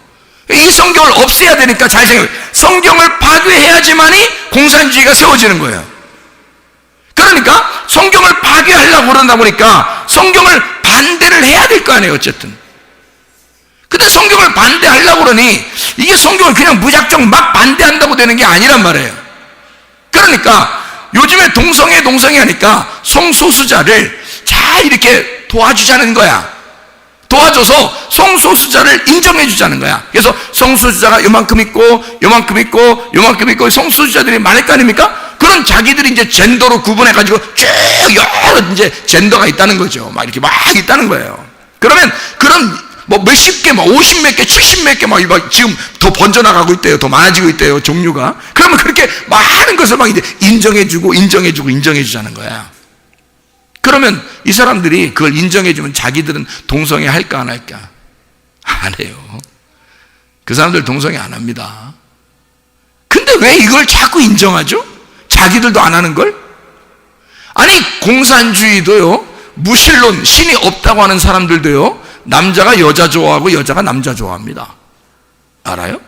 이 성경을 없애야 되니까 잘 생각해. 성경을 파괴해야지만이 공산주의가 세워지는 거예요. 그러니까 성경을 파괴하려고 그러다 보니까 성경을 반대를 해야 될 거 아니에요, 어쨌든. 근데 성경을 반대하려고 그러니 이게 성경을 그냥 무작정 막 반대한다고 되는 게 아니란 말이에요. 그러니까 요즘에 동성애 하니까 성소수자를 잘 이렇게 도와주자는 거야. 도와줘서 성소수자를 인정해 주자는 거야. 그래서 성소수자가 요만큼 있고 요만큼 있고 요만큼 있고 성소수자들이 많을 거 아닙니까? 그런 자기들이 이제 젠더로 구분해 가지고 쭉 여러 이제 젠더가 있다는 거죠. 막 이렇게 막 있다는 거예요. 그러면 그런 뭐 몇십 개, 막 50몇 개, 70몇 개 막 지금 더 번져나가고 있대요. 더 많아지고 있대요, 종류가. 그러면 그렇게 많은 것을 막 이제 인정해주고 인정해주자는 거야. 그러면 이 사람들이 그걸 인정해주면 자기들은 동성애 할까 안 할까? 안 해요. 그 사람들 동성애 안 합니다. 근데 왜 이걸 자꾸 인정하죠? 자기들도 안 하는 걸? 아니, 공산주의도요, 무신론, 신이 없다고 하는 사람들도요, 남자가 여자 좋아하고 여자가 남자 좋아합니다. 알아요?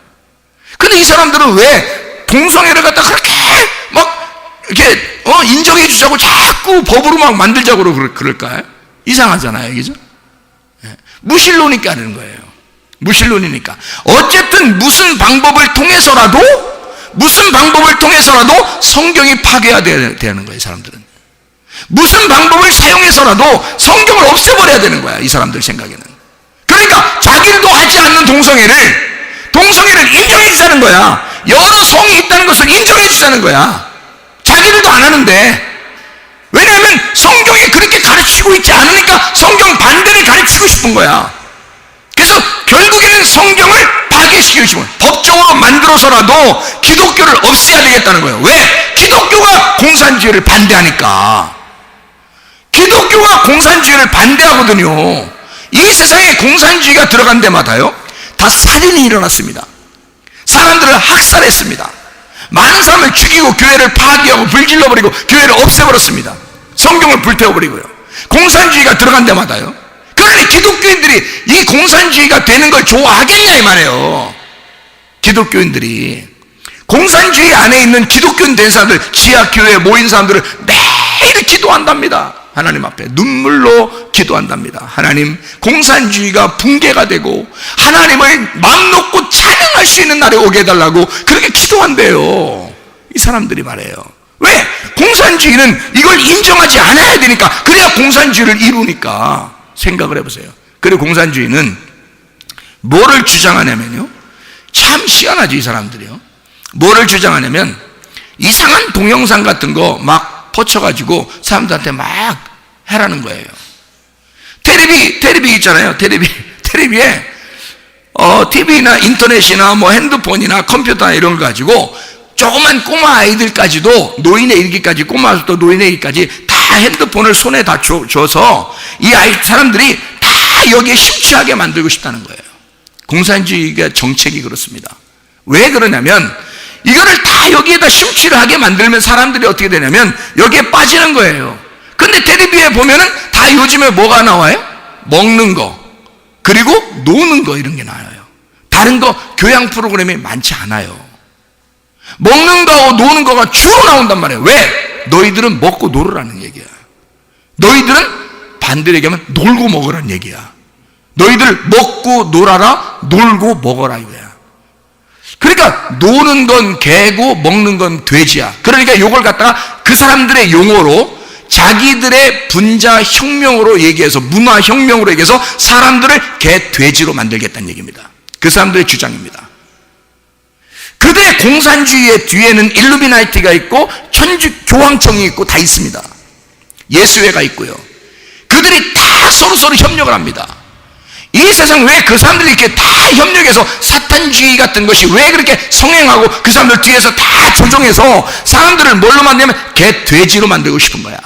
근데 이 사람들은 왜 동성애를 갖다 그렇게 막 이렇게 인정해 주자고 자꾸 법으로 막 만들자고 그럴까요? 이상하잖아요, 그죠? 무신론이니까 하는 거예요. 무신론이니까. 어쨌든 무슨 방법을 통해서라도 성경이 파괴해야 되는 거예요, 사람들은. 무슨 방법을 사용해서라도 성경을 없애버려야 되는 거야, 이 사람들 생각에는. 그러니까 자기들도 하지 않는 동성애를 인정해 주자는 거야. 여러 성이 있다는 것을 인정해 주자는 거야. 자기들도 안 하는데. 왜냐하면 성경이 그렇게 가르치고 있지 않으니까 성경 반대를 가르치고 싶은 거야. 그래서 결국에는 성경을 파괴시키고 싶은 거야. 법적으로 만들어서라도 기독교를 없애야 되겠다는 거예요. 왜? 기독교가 공산주의를 반대하니까. 기독교가 공산주의를 반대하거든요. 이 세상에 공산주의가 들어간 데마다요, 다 살인이 일어났습니다. 사람들을 학살했습니다. 많은 사람을 죽이고 교회를 파괴하고 불질러버리고 교회를 없애버렸습니다. 성경을 불태워버리고요. 공산주의가 들어간 데마다요. 그러니 기독교인들이 이 공산주의가 되는 걸 좋아하겠냐 이 말이에요. 기독교인들이 공산주의 안에 있는 기독교인 된 사람들, 지하교회에 모인 사람들을 매일 기도한답니다. 하나님 앞에 눈물로 기도한답니다. 하나님, 공산주의가 붕괴가 되고 하나님을 마음 놓고 찬양할 수 있는 날에 오게 해달라고 그렇게 기도한대요, 이 사람들이 말해요. 왜? 공산주의는 이걸 인정하지 않아야 되니까. 그래야 공산주의를 이루니까. 생각을 해보세요. 그리고 공산주의는 뭐를 주장하냐면요, 참 희한하죠, 이 사람들이요. 뭐를 주장하냐면 이상한 동영상 같은 거 막 퍼쳐가지고 사람들한테 막 해라는 거예요. 테레비 있잖아요. 테레비에 TV나 인터넷이나 뭐 핸드폰이나 컴퓨터나 이런 거 가지고 조그만 꼬마 아이들까지도, 노인에 이르기까지, 꼬마부터 노인에 이르기까지 다 핸드폰을 손에 다 줘서 이 사람들이 다 여기에 심취하게 만들고 싶다는 거예요. 공산주의가 정책이 그렇습니다. 왜 그러냐면 이거를 다 여기에다 심취를 하게 만들면 사람들이 어떻게 되냐면 여기에 빠지는 거예요. 근데 텔레비에 보면은 다 요즘에 뭐가 나와요? 먹는 거, 그리고 노는 거, 이런 게 나와요. 다른 거 교양 프로그램이 많지 않아요. 먹는 거하고 노는 거가 주로 나온단 말이에요. 왜? 너희들은 먹고 놀으라는 얘기야. 너희들은 반대로 얘기하면 놀고 먹으라는 얘기야. 너희들 먹고 놀아라, 놀고 먹어라 이거야. 그러니까 노는 건 개고 먹는 건 돼지야. 그러니까 이걸 갖다가 그 사람들의 용어로 자기들의 분자 혁명으로 얘기해서, 문화 혁명으로 얘기해서 사람들을 개, 돼지로 만들겠다는 얘기입니다. 그 사람들의 주장입니다. 그들의 공산주의의 뒤에는 일루미나티가 있고 천주 교황청이 있고 다 있습니다. 예수회가 있고요. 그들이 다 서로 협력을 합니다. 이 세상 왜 그 사람들이 이렇게 다 협력해서 사탄주의 같은 것이 왜 그렇게 성행하고 그 사람들 뒤에서 다 조종해서 사람들을 뭘로 만들냐면 개돼지로 만들고 싶은 거야.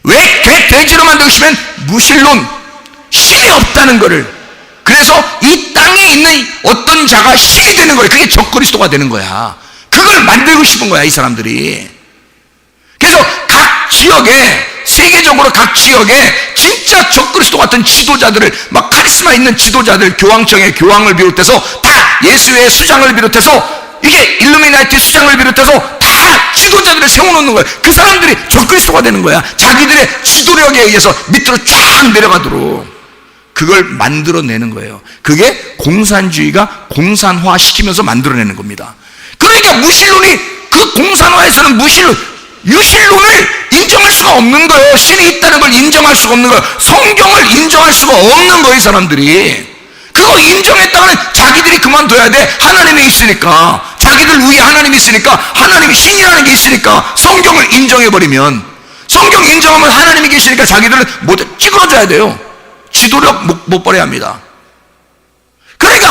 왜 개돼지로 만들고 싶으면 무신론, 신이 없다는 거를. 그래서 이 땅에 있는 어떤 자가 신이 되는 거예요. 그게 적그리스도가 되는 거야. 그걸 만들고 싶은 거야, 이 사람들이. 그래서 각 지역에, 세계적으로 각 지역에 진짜 적그리스도 같은 지도자들을, 막 카리스마 있는 지도자들, 교황청의 교황을 비롯해서 다 예수의 수장을 비롯해서, 이게 일루미나티 수장을 비롯해서 다 지도자들을 세워놓는 거예요. 그 사람들이 적그리스도가 되는 거야. 자기들의 지도력에 의해서 밑으로 쫙 내려가도록 그걸 만들어내는 거예요. 그게 공산주의가 공산화 시키면서 만들어내는 겁니다. 그러니까 무신론이, 그 공산화에서는 유신론을 인정할 수가 없는 거예요. 신이 있다는 걸 인정할 수가 없는 거예요. 성경을 인정할 수가 없는 거예요, 이 사람들이. 그거 인정했다면 자기들이 그만둬야 돼. 하나님이 있으니까. 자기들 위에 하나님이 있으니까, 하나님이 신이라는 게 있으니까 성경을 인정해버리면, 성경 인정하면 하나님이 계시니까 자기들은 모두 찌그러져야 돼요. 지도력 못 버려야 합니다. 그러니까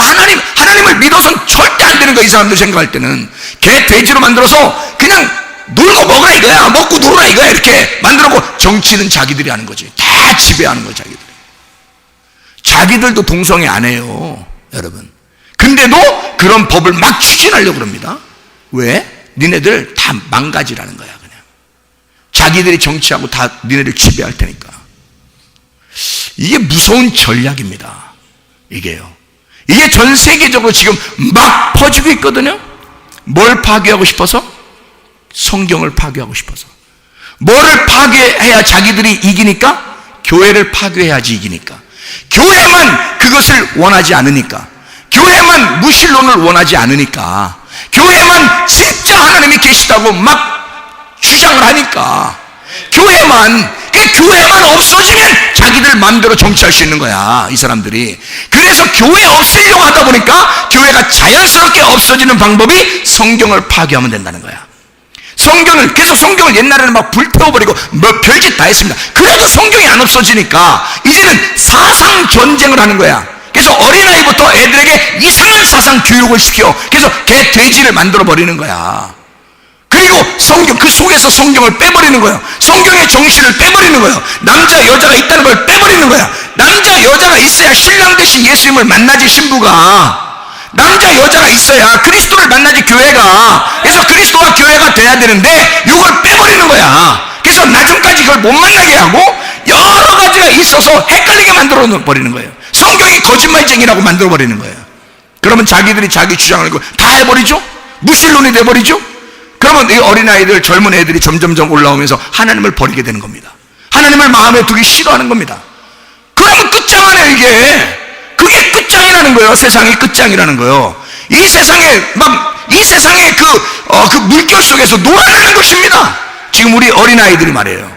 하나님을 믿어서는 절대 안 되는 거야, 이 사람들 생각할 때는. 개 돼지로 만들어서 그냥 놀고 먹으라 이거야, 먹고 놀으라 이거야, 이렇게 만들어놓고 정치는 자기들이 하는 거지. 다 지배하는 거야, 자기들도 동성애 안 해요, 여러분. 근데도 그런 법을 막 추진하려고 그럽니다. 왜? 니네들 다 망가지라는 거야, 그냥. 자기들이 정치하고 다 니네를 지배할 테니까. 이게 무서운 전략입니다. 이게요. 이게 전 세계적으로 지금 막 퍼지고 있거든요. 뭘 파괴하고 싶어서? 성경을 파괴하고 싶어서. 뭐를 파괴해야 자기들이 이기니까? 교회를 파괴해야지 이기니까. 교회만 그것을 원하지 않으니까. 교회만 무신론을 원하지 않으니까. 교회만 진짜 하나님이 계시다고 막 주장을 하니까. 교회만 없어지면 자기들 마음대로 정치할 수 있는 거야, 이 사람들이. 그래서 교회 없애려고 하다 보니까 교회가 자연스럽게 없어지는 방법이 성경을 파괴하면 된다는 거야. 그래서 성경을 옛날에는 막 불태워버리고 뭐 별짓 다 했습니다. 그래도 성경이 안 없어지니까 이제는 사상 전쟁을 하는 거야. 그래서 어린아이부터 애들에게 이상한 사상 교육을 시켜. 그래서 개 돼지를 만들어 버리는 거야. 그리고 그 속에서 성경을 빼버리는 거예요. 성경의 정신을 빼버리는 거예요. 남자 여자가 있다는 걸 빼버리는 거야. 남자 여자가 있어야 신랑 대신 예수님을 만나지, 신부가. 남자 여자가 있어야 그리스도를 만나지, 교회가. 그래서 그리스도와 교회가 돼야 되는데 이걸 빼버리는 거야. 그래서 나중까지 그걸 못 만나게 하고 여러 가지가 있어서 헷갈리게 만들어 버리는 거예요. 성경이 거짓말쟁이라고 만들어 버리는 거예요. 그러면 자기들이 자기 주장을 다 해버리죠. 무신론이 돼버리죠. 그러면 이 어린아이들, 젊은 애들이 점점점 올라오면서 하나님을 버리게 되는 겁니다. 하나님을 마음에 두기 싫어하는 겁니다. 그러면 끝장이에요, 이게. 그게 끝장이라는 거예요. 세상이 끝장이라는 거예요. 이 세상의 그 물결 속에서 놀아나는 것입니다. 지금 우리 어린아이들이 말이에요.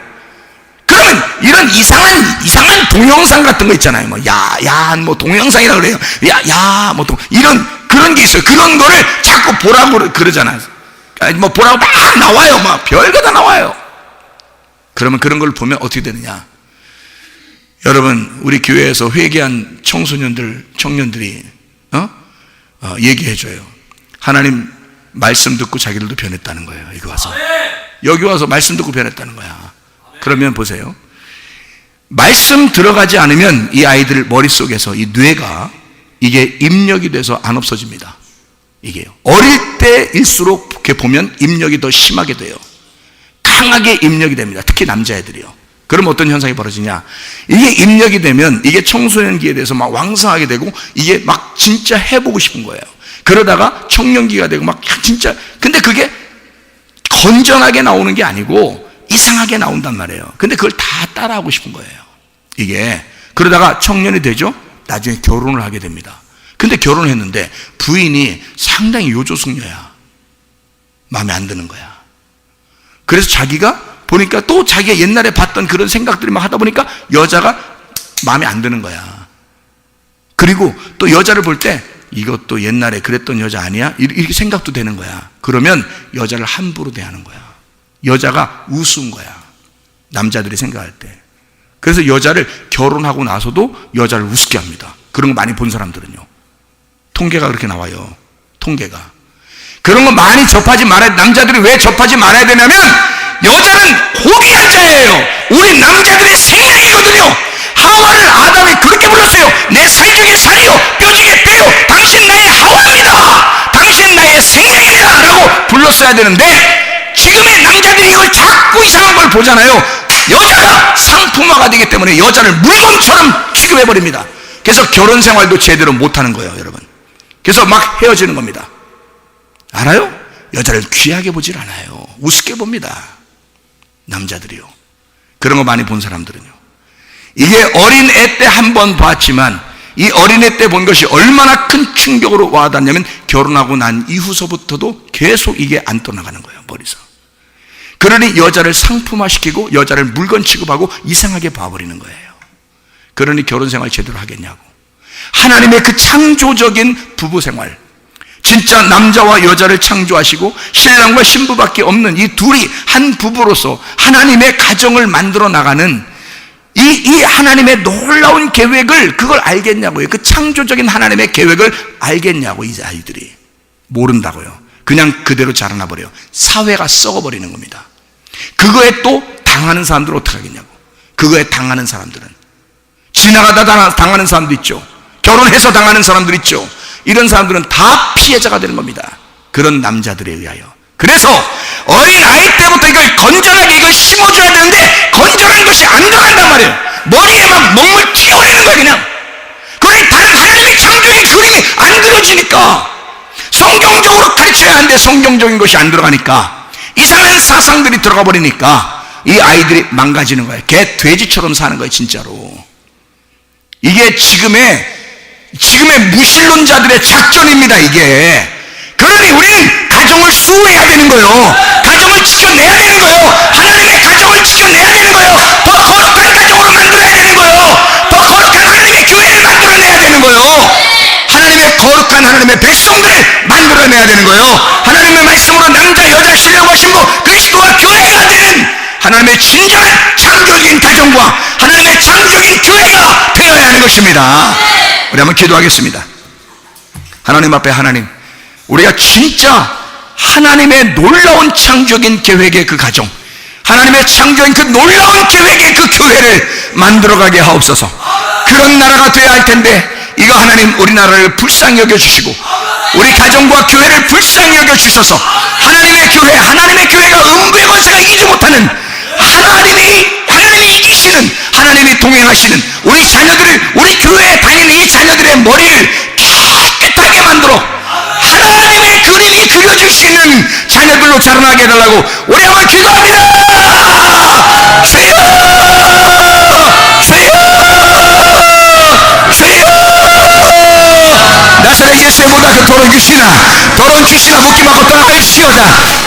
그러면 이런 이상한 동영상 같은 거 있잖아요. 뭐 동영상이라고 그래요. 그런 게 있어요. 그런 거를 자꾸 보라고 그러잖아요. 뭐 보라고 막 나와요. 막 별거 다 나와요. 그러면 그런 걸 보면 어떻게 되느냐. 여러분, 우리 교회에서 회개한 청년들이 얘기해줘요. 하나님 말씀 듣고 자기들도 변했다는 거예요. 여기 와서 말씀 듣고 변했다는 거야. 그러면 보세요. 말씀 들어가지 않으면 이 아이들 머릿속에서 이 뇌가 이게 입력이 돼서 안 없어집니다. 이게요. 어릴 때일수록 이렇게 보면 입력이 더 심하게 돼요. 강하게 입력이 됩니다. 특히 남자애들이요. 그럼 어떤 현상이 벌어지냐? 이게 입력이 되면 이게 청소년기에 대해서 막 왕성하게 되고 이게 막 진짜 해보고 싶은 거예요. 그러다가 청년기가 되고 막 진짜, 근데 그게 건전하게 나오는 게 아니고 이상하게 나온단 말이에요. 근데 그걸 다 따라하고 싶은 거예요. 이게. 그러다가 청년이 되죠? 나중에 결혼을 하게 됩니다. 근데 결혼을 했는데 부인이 상당히 요조숙녀야. 마음에 안 드는 거야. 그래서 자기가 보니까 또 자기가 옛날에 봤던 그런 생각들이 막 하다 보니까 여자가 마음에 안 드는 거야. 그리고 또 여자를 볼 때 이것도 옛날에 그랬던 여자 아니야? 이렇게 생각도 되는 거야. 그러면 여자를 함부로 대하는 거야. 여자가 우스운 거야, 남자들이 생각할 때. 그래서 여자를 결혼하고 나서도 여자를 우습게 합니다. 그런 거 많이 본 사람들은요. 통계가 그렇게 나와요. 통계가. 그런 거 많이 접하지 말아야, 남자들이 왜 접하지 말아야 되냐면 여자는 고귀한 자예요. 우리 남자들의 생명이거든요. 하와를 아담이 그렇게 불렀어요. 내 살 중에 살이요, 뼈 중에 뼈요, 당신 나의 하와입니다, 당신 나의 생명입니다 라고 불렀어야 되는데, 지금의 남자들이 이걸 자꾸 이상한 걸 보잖아요. 여자가 상품화가 되기 때문에 여자를 물건처럼 취급해버립니다. 그래서 결혼 생활도 제대로 못하는 거예요, 여러분. 그래서 막 헤어지는 겁니다. 알아요? 여자를 귀하게 보질 않아요. 우습게 봅니다, 남자들이요. 그런 거 많이 본 사람들은요. 이게 어린애 때 한 번 봤지만 이 어린애 때 본 것이 얼마나 큰 충격으로 와닿냐면 결혼하고 난 이후서부터도 계속 이게 안 떠나가는 거예요, 머리에서. 그러니 여자를 상품화시키고 여자를 물건 취급하고 이상하게 봐버리는 거예요. 그러니 결혼 생활 제대로 하겠냐고. 하나님의 그 창조적인 부부 생활, 진짜 남자와 여자를 창조하시고 신랑과 신부밖에 없는 이 둘이 한 부부로서 하나님의 가정을 만들어 나가는 이 하나님의 놀라운 계획을, 그걸 알겠냐고요. 그 창조적인 하나님의 계획을 알겠냐고. 이 아이들이 모른다고요. 그냥 그대로 자라나 버려요. 사회가 썩어버리는 겁니다. 그거에 또 당하는 사람들은 어떻게 하겠냐고. 그거에 당하는 사람들은, 지나가다 당하는 사람도 있죠. 결혼해서 당하는 사람들 있죠. 이런 사람들은 다 피해자가 되는 겁니다, 그런 남자들에 의하여. 그래서 어린 아이 때부터 이걸 건전하게 이걸 심어줘야 되는데 건전한 것이 안 들어간단 말이에요. 머리에 막 멍을 찍어버리는 거야, 그냥. 그러니 다른 하나님의 창조의 그림이 안 그려지니까, 성경적으로 가르쳐야 하는데 성경적인 것이 안 들어가니까, 이상한 사상들이 들어가 버리니까 이 아이들이 망가지는 거예요. 개, 돼지처럼 사는 거예요, 진짜로. 이게 지금의 무신론자들의 작전입니다, 이게. 그러니 우리는 가정을 수호해야 되는 거예요. 가정을 지켜내야 되는 거예요. 하나님의 가정을 지켜내야 되는 거예요. 더 거룩한 가정으로 만들어야 되는 거예요. 더 거룩한 하나님의 교회를 만들어내야 되는 거예요. 하나님의 거룩한 하나님의 백성들을 만들어내야 되는 거예요. 하나님의 말씀으로 남자, 여자, 신령과 신부, 그리스도와 교회가 되는 하나님의 진정한 창조적인 가정과 하나님의 창조적인 교회가 되어야 하는 것입니다. 우리 한번 기도하겠습니다. 하나님 앞에, 하나님, 우리가 진짜 하나님의 놀라운 창조적인 계획의 그 가정, 하나님의 창조인 그 놀라운 계획의 그 교회를 만들어가게 하옵소서. 그런 나라가 되어야 할 텐데, 이거 하나님 우리나라를 불쌍히 여겨주시고 우리 가정과 교회를 불쌍히 여겨주셔서 하나님의 교회가 음부의 권세가 이기지 못하는, 하나님이 이기시는, 하나님이 동행하시는 우리 자녀들을, 우리 교회에 다니는 이 자녀들의 머리를 깨끗하게 만들어 하나님의 그림이 그려질 수 있는 자녀들로 자라나게 해달라고 우리 한번 기도합니다. 주여, 나사렛 예수의 모든 그 더러운 귀신아 묶임 받고 떠나갈지어다.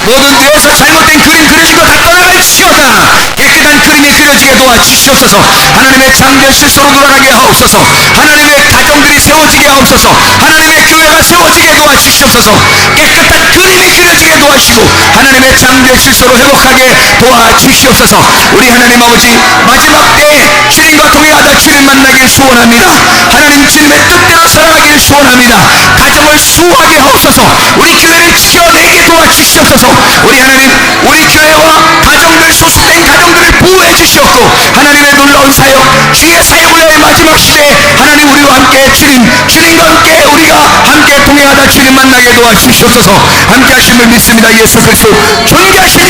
모든 뇌에서 잘못된 그림 그려진 거 다 떠나갈지어다. 깨끗한 그림이 그려지게 도와주시옵소서. 하나님의 창조의 실소로 돌아가게 하옵소서. 하나님의 가정들이 세워지게 하옵소서. 하나님의 교회가 세워지게 도와주시옵소서. 깨끗한 그림이 그려지게 도와주시고 하나님의 창조의 실소로 회복하게 도와주시옵소서. 우리 하나님 아버지, 마지막 때에 주님과 동행하다 주님 만나길 소원합니다. 하나님 주님의 뜻대로 살아가길 소원합니다. 가정을 수호하게 하옵소서. 우리 교회를 지켜내게 도와주시옵소서. 우리 하나님, 우리 교회와 가정들, 소속된 가정들을 보호해 주시옵고 하나님의 놀라운 사역, 주의 사역을 마지막 시대에 하나님 우리와 함께 주님과 함께 우리가 함께 동행하다 주님 만나게 도와주시옵소서. 함께 하심을 믿습니다. 예수 그리스도 존귀하신